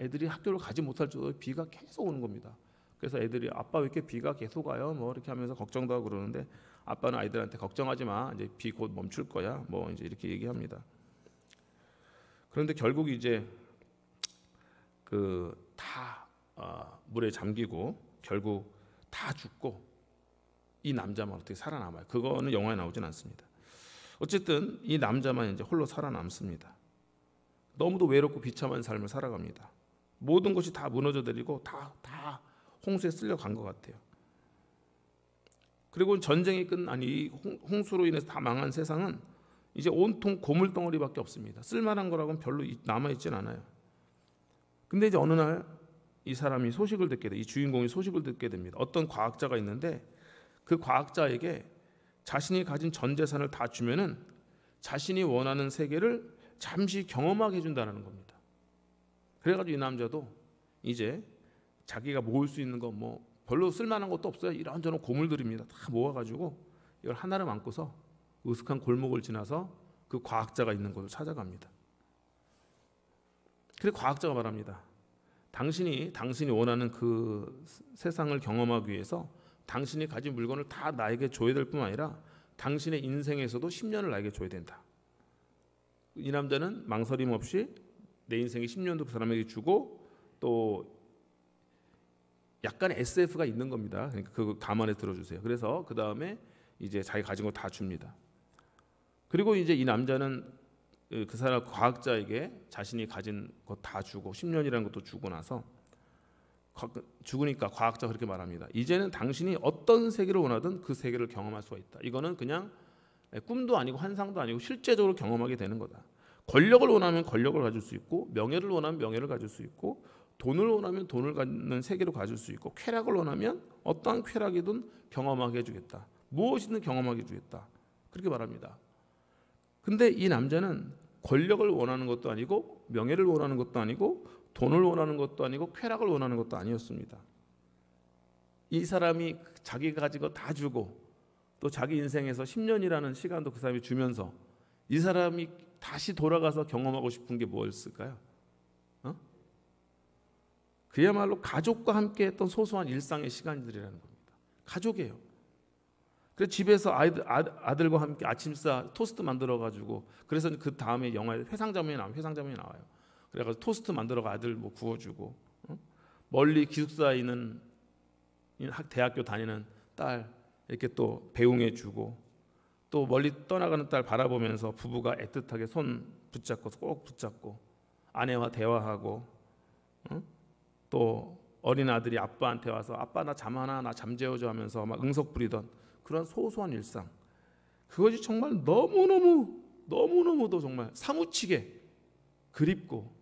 애들이 학교를 가지 못할 정도로 비가 계속 오는 겁니다. 그래서 애들이 아빠 왜 이렇게 비가 계속 와요? 뭐 이렇게 하면서 걱정도 하고 그러는데 아빠는 아이들한테 걱정하지 마. 이제 비 곧 멈출 거야. 뭐 이제 이렇게 얘기합니다. 그런데 결국 이제 다 물에 잠기고 결국 다 죽고 이 남자만 어떻게 살아남아요. 그거는 영화에 나오진 않습니다. 어쨌든 이 남자만 이제 홀로 살아남습니다. 너무도 외롭고 비참한 삶을 살아갑니다. 모든 것이 다 무너져 내리고 다 홍수에 쓸려간 것 같아요. 그리고 전쟁이 끝난 이 홍수로 인해서 다 망한 세상은 이제 온통 고물덩어리밖에 없습니다. 쓸만한 거라고는 별로 남아있진 않아요. 근데 이제 어느 날 이 사람이 소식을 듣게 돼. 이 주인공이 소식을 듣게 됩니다. 어떤 과학자가 있는데 그 과학자에게 자신이 가진 전 재산을 다 주면은 자신이 원하는 세계를 잠시 경험하게 해준다는 겁니다. 그래가지고 이 남자도 이제 자기가 모을 수 있는 거 뭐 별로 쓸만한 것도 없어요. 이런저런 고물들입니다. 다 모아가지고 이걸 하나를 안고서 으슥한 골목을 지나서 그 과학자가 있는 곳을 찾아갑니다. 그래서 과학자가 말합니다. 당신이 원하는 그 세상을 경험하기 위해서 당신이 가진 물건을 다 나에게 줘야 될 뿐만 아니라 당신의 인생에서도 10년을 나에게 줘야 된다. 이 남자는 망설임 없이 내 인생의 10년도 그 사람에게 주고 또 약간 SF가 있는 겁니다. 그러니까 그거 감안해 들어주세요. 그래서 그 다음에 이제 자기 가진 거 다 줍니다. 그리고 이제 이 남자는 그 사람 과학자에게 자신이 가진 거 다 주고 10년이라는 것도 주고 나서 죽으니까 과학자가 그렇게 말합니다. 이제는 당신이 어떤 세계를 원하든 그 세계를 경험할 수가 있다. 이거는 그냥 꿈도 아니고 환상도 아니고 실제적으로 경험하게 되는 거다. 권력을 원하면 권력을 가질 수 있고 명예를 원하면 명예를 가질 수 있고 돈을 원하면 돈을 갖는 세계로 가질 수 있고 쾌락을 원하면 어떠한 쾌락이든 경험하게 해주겠다. 무엇이든 경험하게 해주겠다. 그렇게 말합니다. 근데 이 남자는 권력을 원하는 것도 아니고 명예를 원하는 것도 아니고 돈을 원하는 것도 아니고 쾌락을 원하는 것도 아니었습니다. 이 사람이 자기가 가진 거 다 주고 또 자기 인생에서 10년이라는 시간도 그 사람이 주면서 이 사람이 다시 돌아가서 경험하고 싶은 게 뭐였을까요? 그야말로 가족과 함께 했던 소소한 일상의 시간들이라는 겁니다. 가족이에요. 그래서 집에서 아들과 함께 아침사 토스트 만들어가지고 그래서 그 다음에 영화에 회상 장면이 나와요. 그래가지고 토스트 만들어가 아들 뭐 구워주고 멀리 기숙사에 있는 대학교 다니는 딸 이렇게 또 배웅해주고 또 멀리 떠나가는 딸 바라보면서 부부가 애틋하게 손 붙잡고 꼭 붙잡고 아내와 대화하고 또 어린 아들이 아빠한테 와서 아빠 나 잠하나 나 잠재워줘 하면서 막 응석 부리던 그런 소소한 일상 그것이 정말 너무너무도 정말 사무치게 그립고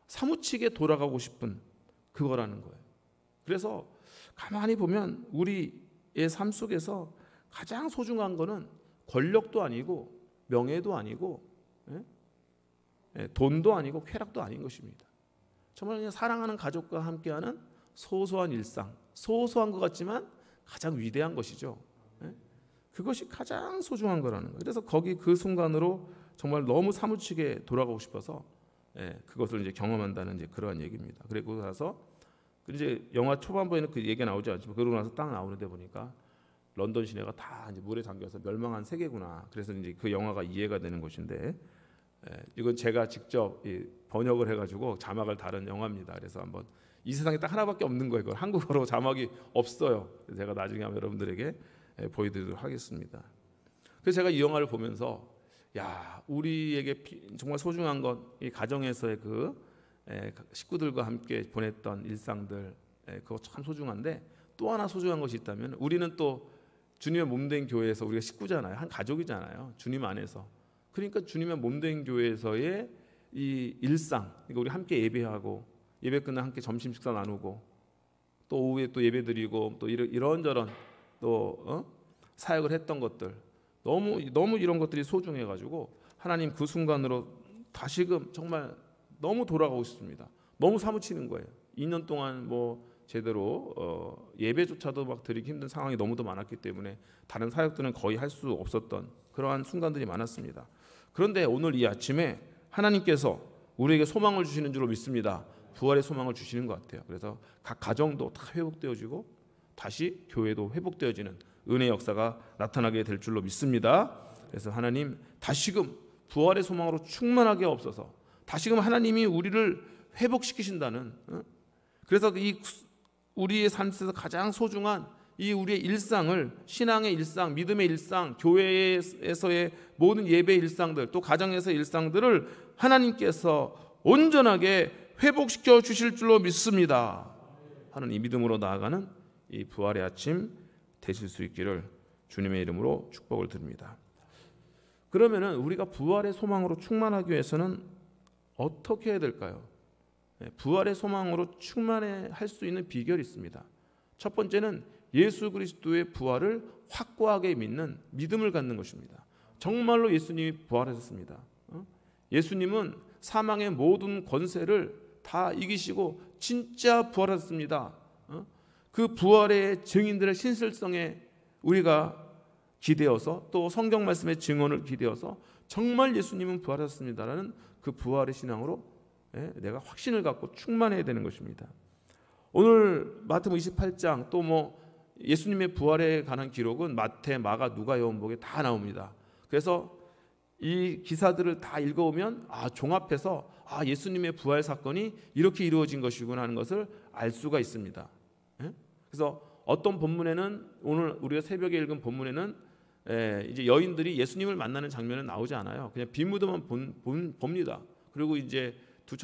사무치게 돌아가고 싶은 그거라는 거예요. 그래서 가만히 보면 우리의 삶 속에서 가장 소중한 거는 권력도 아니고 명예도 아니고 돈도 아니고 쾌락도 아닌 것입니다. 정말 그냥 사랑하는 가족과 함께하는 소소한 일상, 소소한 것 같지만 가장 위대한 것이죠. 그것이 가장 소중한 거라는 거예요. 그래서 거기 그 순간으로 정말 너무 사무치게 돌아가고 싶어서 그것을 이제 경험한다는 이제 그러한 얘기입니다. 그리고 나서 이제 영화 초반부에는 그 얘기가 나오지 않지만 그러고 나서 딱 나오는데 보니까 런던 시내가 다 이제 물에 잠겨서 멸망한 세계구나. 그래서 이제 그 영화가 이해가 되는 것인데 이건 제가 직접 번역을 해가지고 자막을 다른 영화입니다. 그래서 한번 이 세상에 딱 하나밖에 없는 거예요. 한국어로 자막이 없어요. 제가 나중에 한번 여러분들에게 보여드리도록 하겠습니다. 그래서 제가 이 영화를 보면서 야 우리에게 정말 소중한 것 이 가정에서의 그 식구들과 함께 보냈던 일상들 그거 참 소중한데 또 하나 소중한 것이 있다면 우리는 또 주님의 몸된 교회에서 우리가 식구잖아요. 한 가족이잖아요. 주님 안에서. 그러니까 주님의 몸된 교회에서의 이 일상 그러니까 우리 함께 예배하고 예배 끝나 함께 점심 식사 나누고 또 오후에 또 예배 드리고 또 이런저런 또 사역을 했던 것들 너무 이런 것들이 소중해가지고 하나님 그 순간으로 다시금 정말 너무 돌아가고 싶습니다. 너무 사무치는 거예요. 2년 동안 뭐 제대로 예배조차도 막 드리기 힘든 상황이 너무도 많았기 때문에 다른 사역들은 거의 할 수 없었던 그러한 순간들이 많았습니다. 그런데 오늘 이 아침에 하나님께서 우리에게 소망을 주시는 줄로 믿습니다. 부활의 소망을 주시는 것 같아요. 그래서 각 가정도 다 회복되어지고 다시 교회도 회복되어지는 은혜 역사가 나타나게 될 줄로 믿습니다. 그래서 하나님 다시금 부활의 소망으로 충만하게 없어서 다시금 하나님이 우리를 회복시키신다는, 그래서 이 우리의 삶 속에서 가장 소중한 이 우리의 일상을, 신앙의 일상, 믿음의 일상, 교회에서의 모든 예배의 일상들, 또 가정에서의 일상들을 하나님께서 온전하게 회복시켜 주실 줄로 믿습니다 하는 이 믿음으로 나아가는 이 부활의 아침 되실 수 있기를 주님의 이름으로 축복을 드립니다. 그러면은 우리가 부활의 소망으로 충만하기 위해서는 어떻게 해야 될까요? 부활의 소망으로 충만할 수 있는 비결이 있습니다. 첫 번째는 예수 그리스도의 부활을 확고하게 믿는 믿음을 갖는 것입니다. 정말로 예수님이 부활하셨습니다. 예수님은 사망의 모든 권세를 다 이기시고 진짜 부활하셨습니다. 그 부활의 증인들의 신실성에 우리가 기대어서, 또 성경 말씀의 증언을 기대어서 정말 예수님은 부활하셨습니다라는 그 부활의 신앙으로 내가 확신을 갖고 충만해야 되는 것입니다. 오늘 마태복음 28장 또 뭐 예수님의 부활에 관한 기록은 마태, 마가, 누가, 요한복음에 다 나옵니다. 그래서 이 기사들을 다 읽어오면 종합해서 예수님의 부활 사건이 이렇게 이루어진 것이구나 하는 것을 알 수가 있습니다. 그래서 어떤 본문에는, 오늘 우리가 새벽에 읽은 본문에는 이제 여인들이 예수님을 만나는 장면은 나오지 않아요. 그냥 빈무드만 봅니다. 그리고 이제 두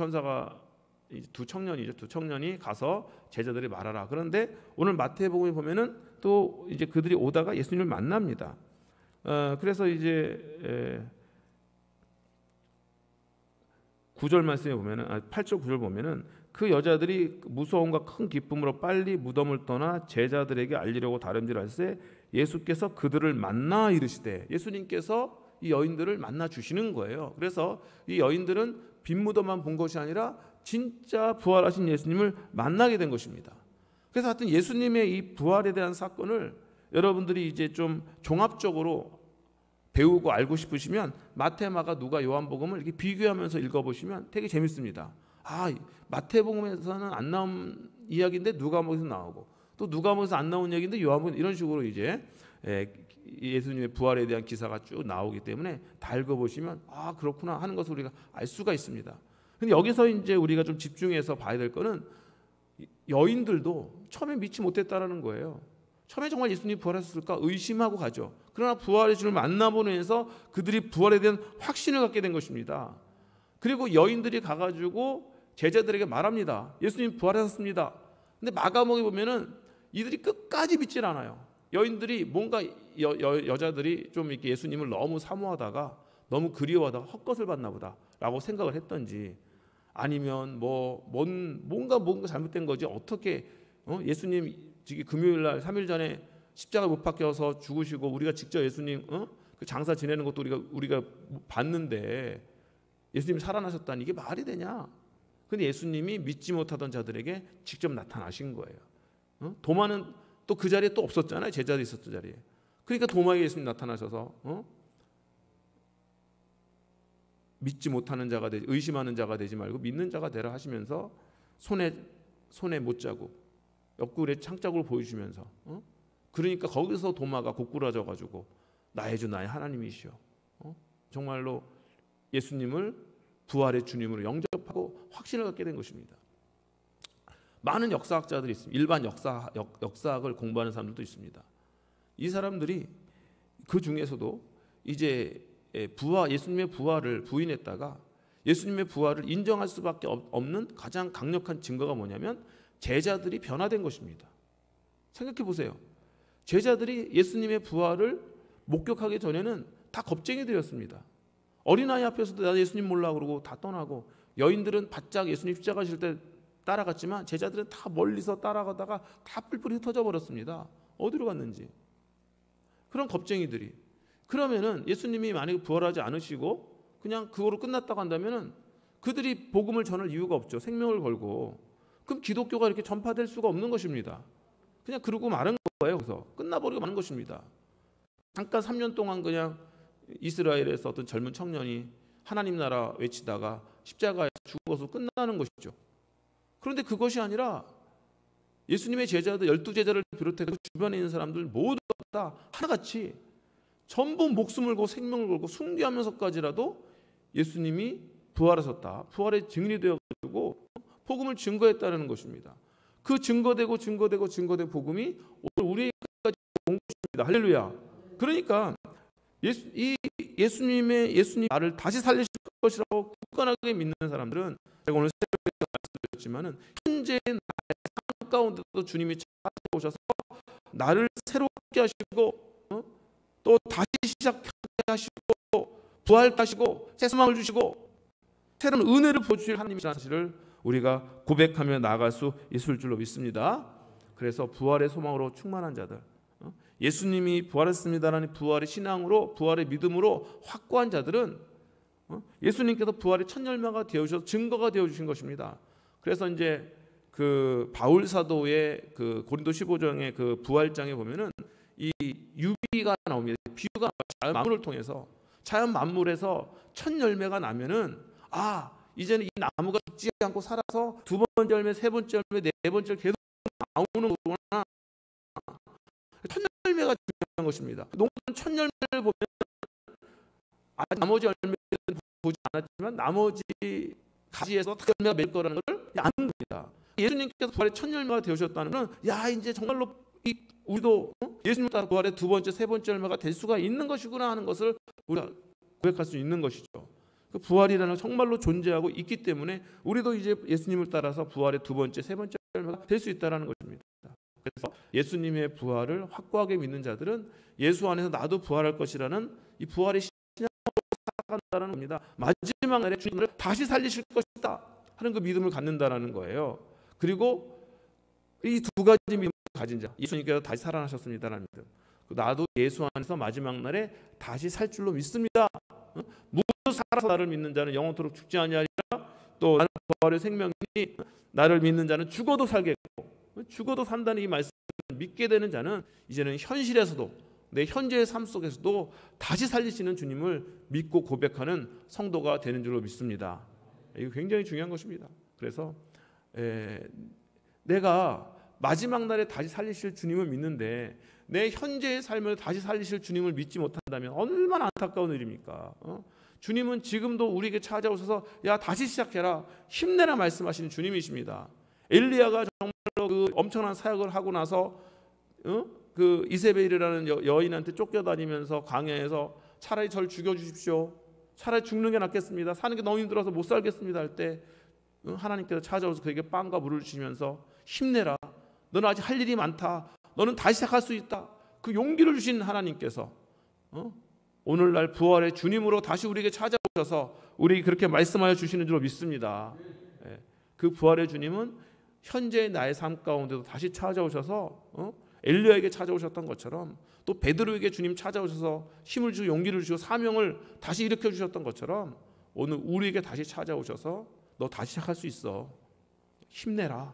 청년이 가서 제자들이 말하라. 그런데 오늘 마태복음에 보면은 또 이제 그들이 오다가 예수님을 만납니다. 그래서 이제 9절 말씀에 보면은 8절 9절 보면은 그 여자들이 무서움과 큰 기쁨으로 빨리 무덤을 떠나 제자들에게 알리려고 다름질할세 예수께서 그들을 만나 이르시되, 예수님께서 이 여인들을 만나 주시는 거예요. 그래서 이 여인들은 빈 무덤만 본 것이 아니라 진짜 부활하신 예수님을 만나게 된 것입니다. 그래서 하여튼 예수님의 이 부활에 대한 사건을 여러분들이 이제 좀 종합적으로 배우고 알고 싶으시면 마태, 마가, 누가, 요한복음을 이렇게 비교하면서 읽어보시면 되게 재밌습니다. 마태복음에서는 안 나온 이야기인데 누가복음에서 나오고, 또 누가복음에서 안 나온 얘기인데 요한복음, 이런 식으로 이제 예수님의 부활에 대한 기사가 쭉 나오기 때문에 다 읽어보시면 그렇구나 하는 것을 우리가 알 수가 있습니다. 근데 여기서 이제 우리가 좀 집중해서 봐야 될 거는 여인들도 처음에 믿지 못했다라는 거예요. 처음에 정말 예수님이 부활하셨을까 의심하고 가죠. 그러나 부활의 주를 만나보면서 그들이 부활에 대한 확신을 갖게 된 것입니다. 그리고 여인들이 가가지고 제자들에게 말합니다. 예수님 부활하셨습니다. 근데 마가복음에 보면은 이들이 끝까지 믿질 않아요. 여인들이 뭔가 여자들이 좀 이렇게 예수님을 너무 사모하다가 너무 그리워하다가 헛것을 봤나 보다라고 생각을 했던지, 아니면 뭔가 잘못된 거지, 어떻게 예수님 금요일 날 3일 전에 십자가 못 박혀서 죽으시고 우리가 직접 예수님 그 장사 지내는 것도 우리가 봤는데 예수님이 살아나셨다니 이게 말이 되냐? 근데 예수님이 믿지 못하던 자들에게 직접 나타나신 거예요. 도마는 또 그 자리에 또 없었잖아요. 제자들이 있었던 자리에. 그러니까 도마에게 예수님 나타나셔서 믿지 못하는 자가 되지, 의심하는 자가 되지 말고 믿는 자가 되라 하시면서 손에 못자국, 옆구리에 창자국을 보여주면서 그러니까 거기서 도마가 고꾸라져 가지고 나의 주 나의 하나님이시여, 정말로 예수님을 부활의 주님으로 영접하고 확신을 갖게 된 것입니다. 많은 역사학자들이 있습니다. 일반 역사학을 공부하는 사람들도 있습니다. 이 사람들이 그 중에서도 이제 예수님의 부활을 부인했다가 예수님의 부활을 인정할 수밖에 없는 가장 강력한 증거가 뭐냐면 제자들이 변화된 것입니다. 생각해 보세요. 제자들이 예수님의 부활을 목격하기 전에는 다 겁쟁이들이었습니다. 어린아이 앞에서도 나 예수님 몰라 그러고 다 떠나고, 여인들은 바짝 예수님 십자가 질 때 따라갔지만 제자들은 다 멀리서 따라가다가 다 뿔뿔이 흩어져 버렸습니다. 어디로 갔는지. 그런 겁쟁이들이. 그러면은 예수님이 만약에 부활하지 않으시고 그냥 그거로 끝났다고 한다면은 그들이 복음을 전할 이유가 없죠. 생명을 걸고. 그럼 기독교가 이렇게 전파될 수가 없는 것입니다. 그냥 그러고 마는 거예요. 그래서 끝나버리고 마는 것입니다. 잠깐 3년 동안 그냥 이스라엘에서 어떤 젊은 청년이 하나님 나라 외치다가 십자가에 죽은 것으로 끝나는 것이죠. 그런데 그것이 아니라 예수님의 제자들 12제자를 비롯해서 주변에 있는 사람들 모두 다 하나같이 전부 목숨을 걸고 생명을 걸고 숭배하면서까지라도 예수님이 부활하셨다, 부활의 증인이 되어가지고 복음을 증거했다는 것입니다. 그 증거되고 복음이 오늘 우리에게까지 온 것입니다. 할렐루야. 그러니까 예수님 나를 다시 살리실 것이라고 굳건하게 믿는 사람들은, 제가 오늘 새벽에 말씀드렸지만은 현재의 나의 삶 가운데도 주님이 찾아오셔서 나를 새롭게 하시고 또 다시 시작하게 하시고 부활하시고 새 소망을 주시고 새로운 은혜를 보여주실 하나님이라는 사실을 우리가 고백하며 나아갈 수 있을 줄로 믿습니다. 그래서 부활의 소망으로 충만한 자들, 예수님이 부활했습니다라는 부활의 신앙으로, 부활의 믿음으로 확고한 자들은 예수님께서 부활의 첫 열매가 되어주셔서 증거가 되어주신 것입니다. 그래서 이제 그 바울 사도의 그 고린도 15장의 그 부활장에 보면은 이 유비가 나옵니다. 비유가 자연 만물을 통해서, 자연 만물에서 첫 열매가 나면은 이제는 이 나무가 죽지 않고 살아서 두 번째 열매, 세 번째 열매, 네 번째 열매 계속 나오는 거구나. 첫 열매가 중요한 것입니다. 농부는 첫 열매를 보면 아직 나머지 열매는 보지 않았지만 나머지 가지에서 열매가 맺을 거라는 걸 아는 겁니다. 예수님께서 부활의 첫 열매가 되셨다는 건 이제 정말로 우리도 예수님 따라 부활의 두 번째, 세 번째 열매가 될 수가 있는 것이구나 하는 것을 우리가 고백할 수 있는 것이죠. 그 부활이라는 정말로 존재하고 있기 때문에 우리도 이제 예수님을 따라서 부활의 두 번째, 세 번째 열매가 될 수 있다는 것입니다. 그래서 예수님의 부활을 확고하게 믿는 자들은 예수 안에서 나도 부활할 것이라는 이 부활의 신앙으로 살아간다는 겁니다. 마지막 날에 주님을 다시 살리실 것이다 하는 그 믿음을 갖는다라는 거예요. 그리고 이 두 가지 믿음을 가진 자, 예수님께서 다시 살아나셨습니다라는 믿음, 나도 예수 안에서 마지막 날에 다시 살 줄로 믿습니다. 모두 살아서 나를 믿는 자는 영원토록 죽지 아니하리라. 또 나는 부활의 생명이니 나를 믿는 자는 죽어도 살겠고, 죽어도 산다는 이 말씀을 믿게 되는 자는 이제는 현실에서도, 내 현재의 삶 속에서도 다시 살리시는 주님을 믿고 고백하는 성도가 되는 줄로 믿습니다. 이거 굉장히 중요한 것입니다. 그래서 내가 마지막 날에 다시 살리실 주님을 믿는데 내 현재의 삶을 다시 살리실 주님을 믿지 못한다면 얼마나 안타까운 일입니까? 주님은 지금도 우리에게 찾아오셔서 다시 시작해라, 힘내라 말씀하시는 주님이십니다. 엘리야가 정말로 그 엄청난 사역을 하고 나서 그 이세벨이라는 여인한테 쫓겨다니면서 광야에서 차라리 저를 죽여주십시오, 차라리 죽는 게 낫겠습니다, 사는 게 너무 힘들어서 못 살겠습니다 할 때 하나님께서 찾아오셔서 그에게 빵과 물을 주시면서 힘내라, 너는 아직 할 일이 많다, 너는 다시 시작할 수 있다, 그 용기를 주신 하나님께서 오늘날 부활의 주님으로 다시 우리에게 찾아오셔서 우리에게 그렇게 말씀하여 주시는 줄로 믿습니다. 그 부활의 주님은 현재의 나의 삶 가운데도 다시 찾아오셔서 엘리야에게 찾아오셨던 것처럼, 또 베드로에게 주님 찾아오셔서 힘을 주고 용기를 주시고 사명을 다시 일으켜 주셨던 것처럼 오늘 우리에게 다시 찾아오셔서 너 다시 시작할 수 있어, 힘내라,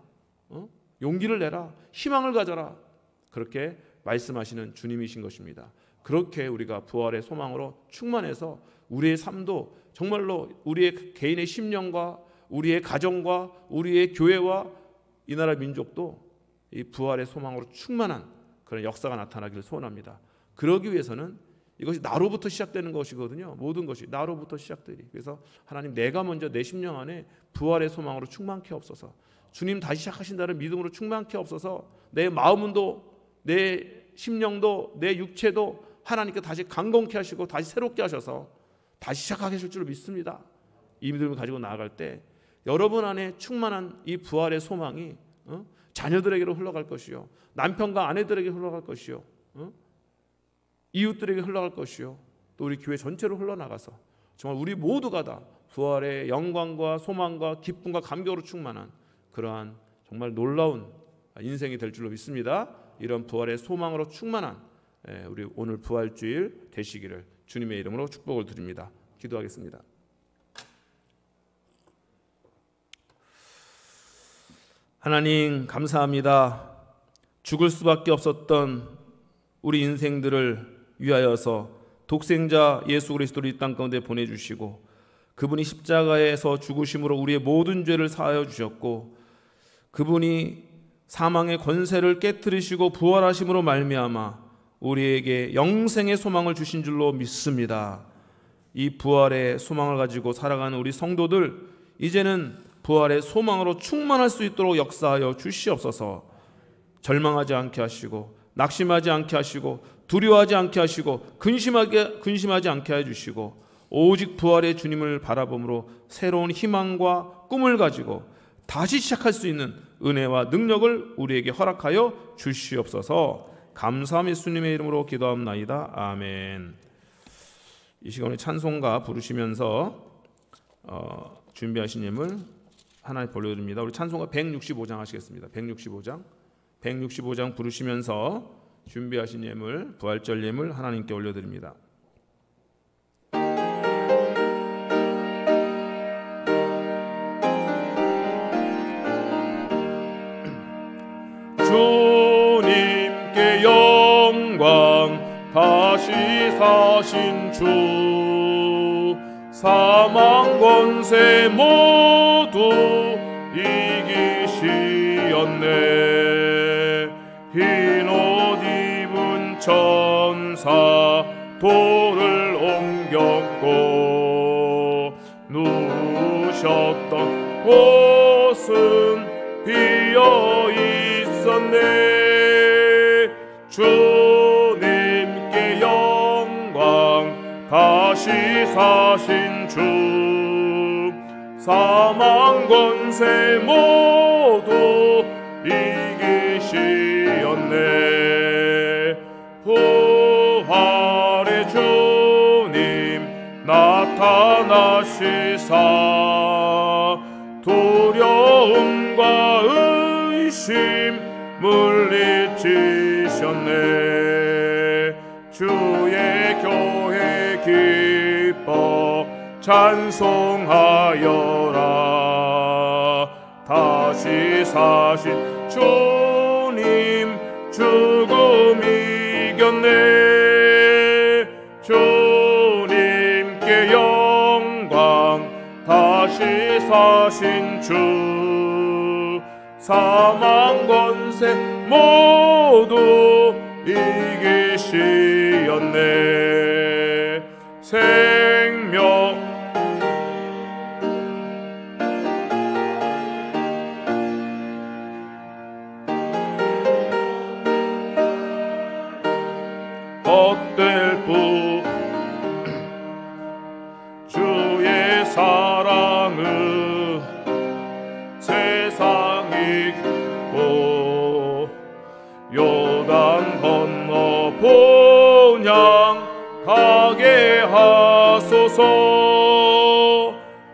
용기를 내라, 희망을 가져라, 그렇게 말씀하시는 주님이신 것입니다. 그렇게 우리가 부활의 소망으로 충만해서 우리의 삶도 정말로 우리의 개인의 심령과 우리의 가정과 우리의 교회와 이 나라 민족도 이 부활의 소망으로 충만한 그런 역사가 나타나기를 소원합니다. 그러기 위해서는 이것이 나로부터 시작되는 것이거든요. 모든 것이 나로부터 시작되리. 그래서 하나님, 내가 먼저 내 심령 안에 부활의 소망으로 충만케 없어서, 주님 다시 시작하신다는 믿음으로 충만케 없어서 내 마음도, 내 심령도, 내 육체도 하나님께 다시 강건케 하시고 다시 새롭게 하셔서 다시 시작하게 하실 줄 믿습니다. 이 믿음을 가지고 나아갈 때 여러분 안에 충만한 이 부활의 소망이 자녀들에게로 흘러갈 것이요, 남편과 아내들에게 흘러갈 것이요, 이웃들에게 흘러갈 것이요, 또 우리 교회 전체로 흘러나가서 정말 우리 모두가 다 부활의 영광과 소망과 기쁨과 감격으로 충만한 그러한 정말 놀라운 인생이 될 줄로 믿습니다. 이런 부활의 소망으로 충만한 우리 오늘 부활주일 되시기를 주님의 이름으로 축복을 드립니다. 기도하겠습니다. 하나님, 감사합니다. 죽을 수밖에 없었던 우리 인생들을 위하여서 독생자 예수 그리스도를 이 땅 가운데 보내주시고, 그분이 십자가에서 죽으심으로 우리의 모든 죄를 사하여 주셨고, 그분이 사망의 권세를 깨뜨리시고 부활하심으로 말미암아 우리에게 영생의 소망을 주신 줄로 믿습니다. 이 부활의 소망을 가지고 살아가는 우리 성도들, 이제는 부활의 소망으로 충만할 수 있도록 역사하여 주시옵소서. 절망하지 않게 하시고, 낙심하지 않게 하시고, 두려워하지 않게 하시고, 근심하지 않게 해주시고, 오직 부활의 주님을 바라봄으로 새로운 희망과 꿈을 가지고 다시 시작할 수 있는 은혜와 능력을 우리에게 허락하여 주시옵소서. 감사함 예수님의 이름으로 기도합나이다. 아멘. 이 시간에 찬송가 부르시면서 준비하신 예물 하나님 올려드립니다. 우리 찬송가 165장 하시겠습니다. 165장 부르시면서 준비하신 예물, 부활절 예물 하나님께 올려드립니다. 주님께 영광, 다시 사신 주, 사망 권세 모두 이기시었네. 흰 옷 입은 천사 돌을 옮겼고, 누우셨던 곳은 비어 있었네. 주님께 영광, 다시 사신 주, 사망 권세 모두 이기시었네. 부활의 주님 나타나시사 두려움과 의심 물리치셨네. 주의 교회 기뻐 찬송하여라. 다시 사신 주님 죽음 이겼네. 주님께 영광, 다시 사신 주, 사망 권세 모두 이기시었네. 생명 헛될 뿐 주의 사랑은 세상이 고, 요단 건너 본향 가게 하소서.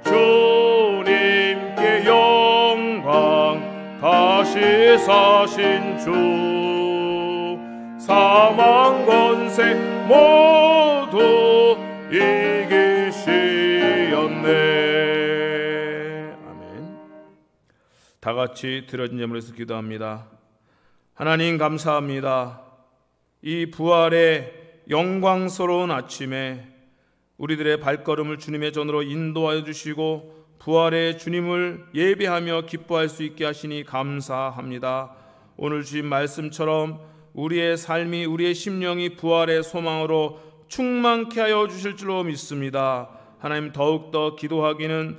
주님께 영광, 다시 사신 주, 사망 권세 모두 이기시었네. 아멘. 다 같이 드려진 예물에서 기도합니다. 하나님 감사합니다. 이 부활의 영광스러운 아침에 우리들의 발걸음을 주님의 전으로 인도하여 주시고 부활의 주님을 예배하며 기뻐할 수 있게 하시니 감사합니다. 오늘 주신 말씀처럼 우리의 삶이, 우리의 심령이 부활의 소망으로 충만케 하여 주실 줄로 믿습니다. 하나님, 더욱더 기도하기는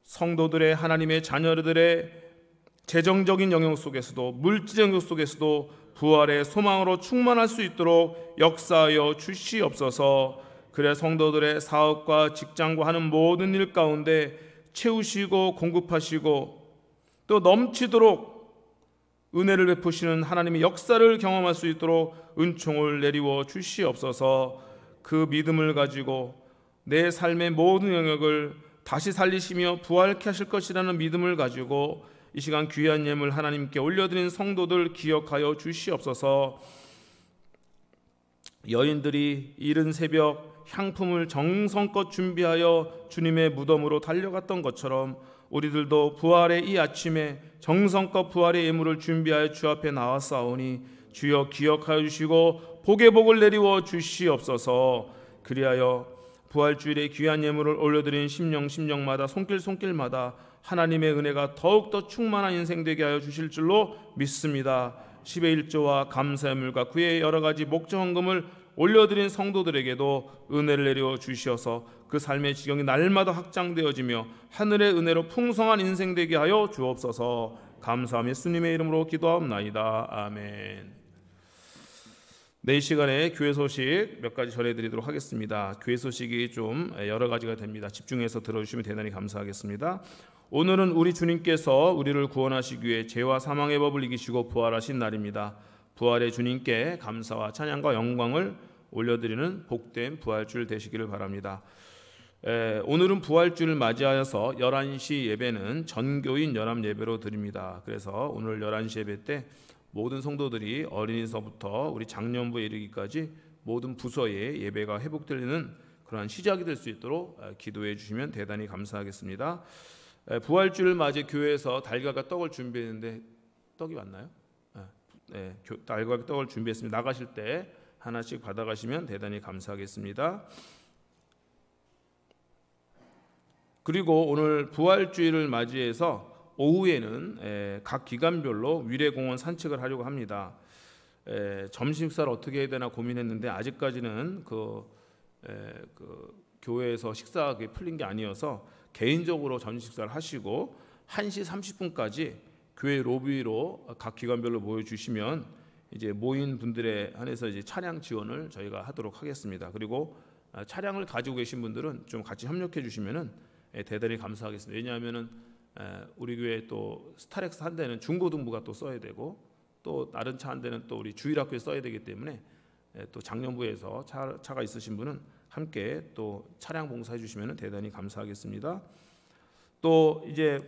성도들의, 하나님의 자녀들의 재정적인 영역 속에서도, 물질 영역 속에서도 부활의 소망으로 충만할 수 있도록 역사하여 주시옵소서. 그래 성도들의 사업과 직장과 하는 모든 일 가운데 채우시고 공급하시고 또 넘치도록 은혜를 베푸시는 하나님의 역사를 경험할 수 있도록 은총을 내리워 주시옵소서. 그 믿음을 가지고 내 삶의 모든 영역을 다시 살리시며 부활케 하실 것이라는 믿음을 가지고 이 시간 귀한 예물 하나님께 올려드린 성도들 기억하여 주시옵소서. 여인들이 이른 새벽 향품을 정성껏 준비하여 주님의 무덤으로 달려갔던 것처럼 우리들도 부활의 이 아침에 정성껏 부활의 예물을 준비하여 주 앞에 나왔사오니 주여 기억하여 주시고 복의 복을 내리워 주시옵소서. 그리하여 부활주일에 귀한 예물을 올려드린 심령마다 손길마다 하나님의 은혜가 더욱더 충만한 인생 되게 하여 주실 줄로 믿습니다. 10의 1조와 감사의 물과 그의 여러 가지 목적 헌금을 올려드린 성도들에게도 은혜를 내려 주시어서 그 삶의 지경이 날마다 확장되어지며 하늘의 은혜로 풍성한 인생 되게 하여 주옵소서. 감사하며 예수님의 이름으로 기도하옵나이다. 아멘. 내일 시간에 교회 소식 몇 가지 전해드리도록 하겠습니다. 교회 소식이 좀 여러 가지가 됩니다. 집중해서 들어주시면 대단히 감사하겠습니다. 오늘은 우리 주님께서 우리를 구원하시기 위해 죄와 사망의 법을 이기시고 부활하신 날입니다. 부활의 주님께 감사와 찬양과 영광을 올려드리는 복된 부활주일 되시기를 바랍니다. 오늘은 부활주일을 맞이하여서 11시 예배는 전교인 연합 예배로 드립니다. 그래서 오늘 11시 예배 때 모든 성도들이 어린이서부터 우리 장년부에 이르기까지 모든 부서에 예배가 회복되는 그러한 시작이 될 수 있도록 기도해 주시면 대단히 감사하겠습니다. 부활주일을 맞이 교회에서 달걀과 떡을 준비했는데 떡이 왔나요? 네, 달걀과 떡을 준비했습니다. 나가실 때 하나씩 받아가시면 대단히 감사하겠습니다. 그리고 오늘 부활주일을 맞이해서 오후에는 각 기관별로 위례공원 산책을 하려고 합니다. 점심 식사를 어떻게 해야 되나 고민했는데 아직까지는 그 교회에서 식사가 풀린 게 아니어서 개인적으로 점심 식사를 하시고 1시 30분까지 교회 로비로 각 기관별로 모여주시면 이제 모인 분들에 한해서 이제 차량 지원을 저희가 하도록 하겠습니다. 그리고 차량을 가지고 계신 분들은 좀 같이 협력해 주시면은 대단히 감사하겠습니다. 왜냐하면은 우리 교회 또 스타렉스 한 대는 중고등부가 또 써야 되고 또 다른 차 한 대는 또 우리 주일학교에 써야 되기 때문에 또 장년부에서 차가 있으신 분은 함께 또 차량 봉사해 주시면 대단히 감사하겠습니다. 또 이제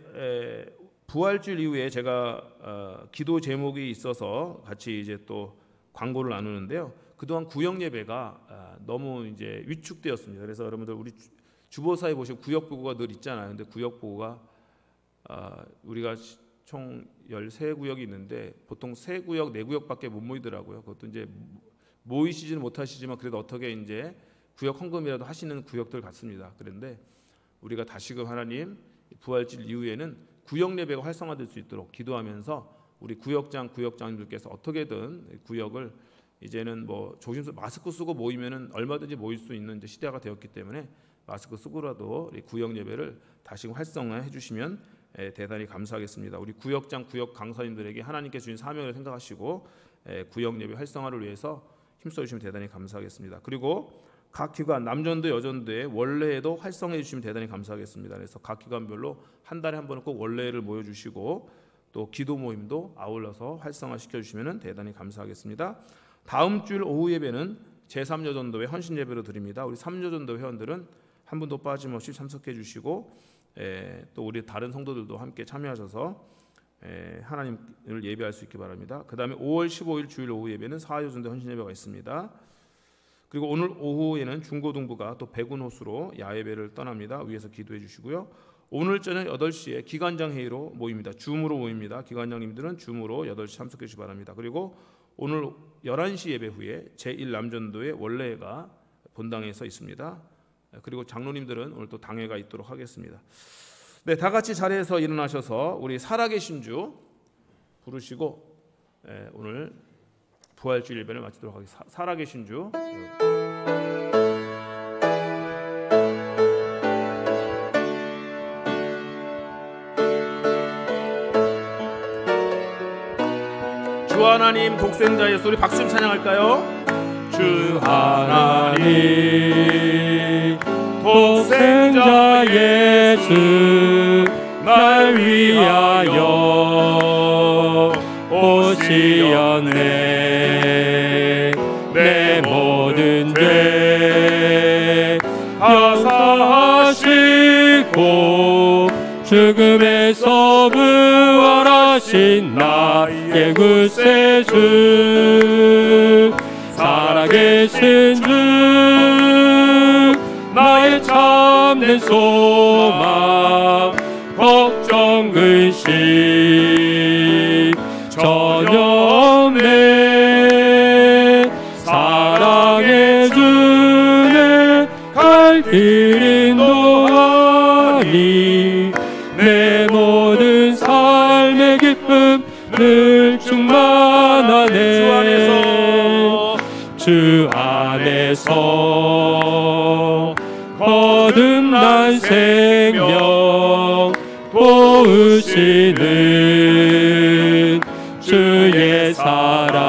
부활주일 이후에 제가 기도 제목이 있어서 같이 이제 또 광고를 나누는데요. 그동안 구역 예배가 너무 이제 위축되었습니다. 그래서 여러분들 우리 주보사에 보시면 구역 보고가 늘 있잖아요. 근데 구역 보고가 우리가 총 13구역이 있는데 보통 3구역, 4구역밖에 못 모이더라고요. 그것도 이제 모이시지는 못하시지만 그래도 어떻게 이제 구역 헌금이라도 하시는 구역들 같습니다. 그런데 우리가 다시금 하나님 부활주일 이후에는 구역 예배가 활성화될 수 있도록 기도하면서 우리 구역장님들께서 어떻게든 구역을 이제는 뭐 조심스럽게 마스크 쓰고 모이면은 얼마든지 모일 수 있는 이제 시대가 되었기 때문에 마스크 쓰고라도 우리 구역 예배를 다시금 활성화해 주시면 대단히 감사하겠습니다. 우리 구역장 구역 강사님들에게 하나님께 주신 사명을 생각하시고 구역 예배 활성화를 위해서 힘써 주시면 대단히 감사하겠습니다. 그리고 각 기관 남전도 여전도에 원래에도 활성화해 주시면 대단히 감사하겠습니다. 그래서 각 기관별로 한 달에 한 번은 꼭 원래를 모여주시고 또 기도 모임도 아울러서 활성화시켜 주시면 대단히 감사하겠습니다. 다음 주일 오후 예배는 제3여전도회 헌신 예배로 드립니다. 우리 3여전도 회원들은 한 분도 빠짐없이 참석해 주시고 또 우리 다른 성도들도 함께 참여하셔서 하나님을 예배할 수 있기 바랍니다. 그 다음에 5월 15일 주일 오후 예배는 4여전도 헌신 예배가 있습니다. 그리고 오늘 오후에는 중고등부가 또 백운호수로 야예배를 떠납니다. 위에서 기도해 주시고요. 오늘 저녁 8시에 기관장 회의로 모입니다. 줌으로 모입니다. 기관장님들은 줌으로 8시 참석해 주시기 바랍니다. 그리고 오늘 11시 예배 후에 제1남전도의 원래가 본당에서 있습니다. 그리고 장로님들은 오늘 또 당회가 있도록 하겠습니다. 네, 다 같이 자리에서 일어나셔서 우리 살아계신 주 부르시고 오늘 부활주일 예배를 마치도록 하겠습니다. 살아계신 주. 주 하나님 독생자 예수 우리 박수 좀 찬양할까요? 주 하나님 독생자 예수 날 위하여 오시었네. 내 모든 죄 다 사하시고 죽음에서 부활하신 나의 구세주 살아계신 주 나의 참된 소망 걱정 근심 전혀 없네. 사랑해 주는 갈 길 인도하니 내 주 안에서 거듭난 생명 도우시는 주의 사랑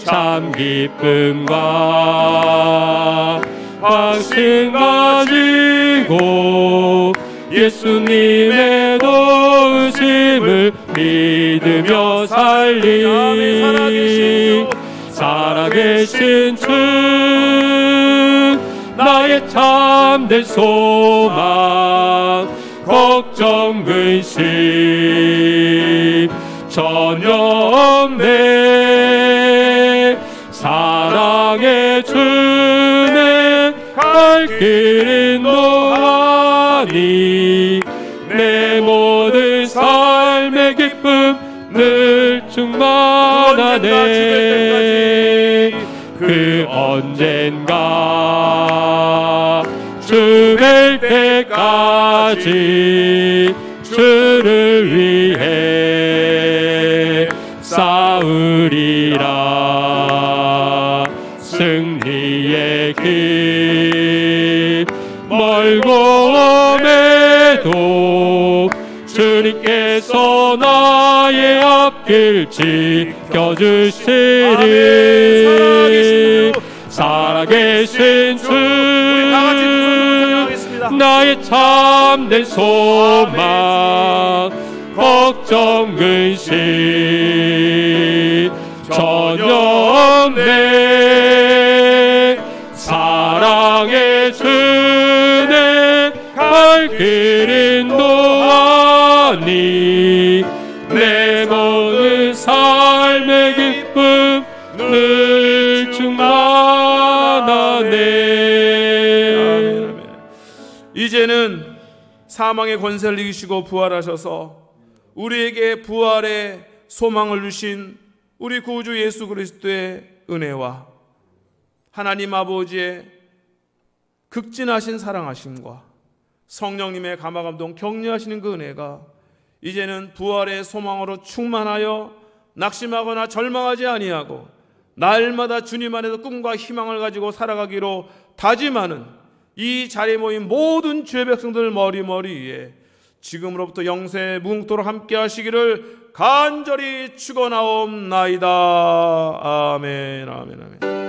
참 기쁨과 확신 가지고 예수님의 도우심을 믿으며 살리 살아계신 주 나의 참된 소망 걱정 근심 전혀 없네 사랑의 주는 갈 길 인도하니 내 모든 삶의 기쁨 늘 충만하네 그 언젠가 주 뵐 때까지 주를 위해 싸우리라 승리의 길 멀고 험해도 주님께서 나의 앞길 지켜주시리 살아계신 주 나의 참된 소망 걱정 근심 전혀 없네 사랑의 주는 갈 길 인도하니 내 모든 삶의 기쁨 늘 충만하네. 이제는 사망의 권세를 이기시고 부활하셔서 우리에게 부활의 소망을 주신 우리 구주 예수 그리스도의 은혜와 하나님 아버지의 극진하신 사랑하심과 성령님의 감화감동 격려하시는 그 은혜가 이제는 부활의 소망으로 충만하여 낙심하거나 절망하지 아니하고 날마다 주님 안에서 꿈과 희망을 가지고 살아가기로 다짐하는 이 자리에 모인 모든 주의 백성들 머리머리 위에 지금으로부터 영세 무궁토록 함께 하시기를 간절히 축원하옵나이다. 아멘 아멘 아멘.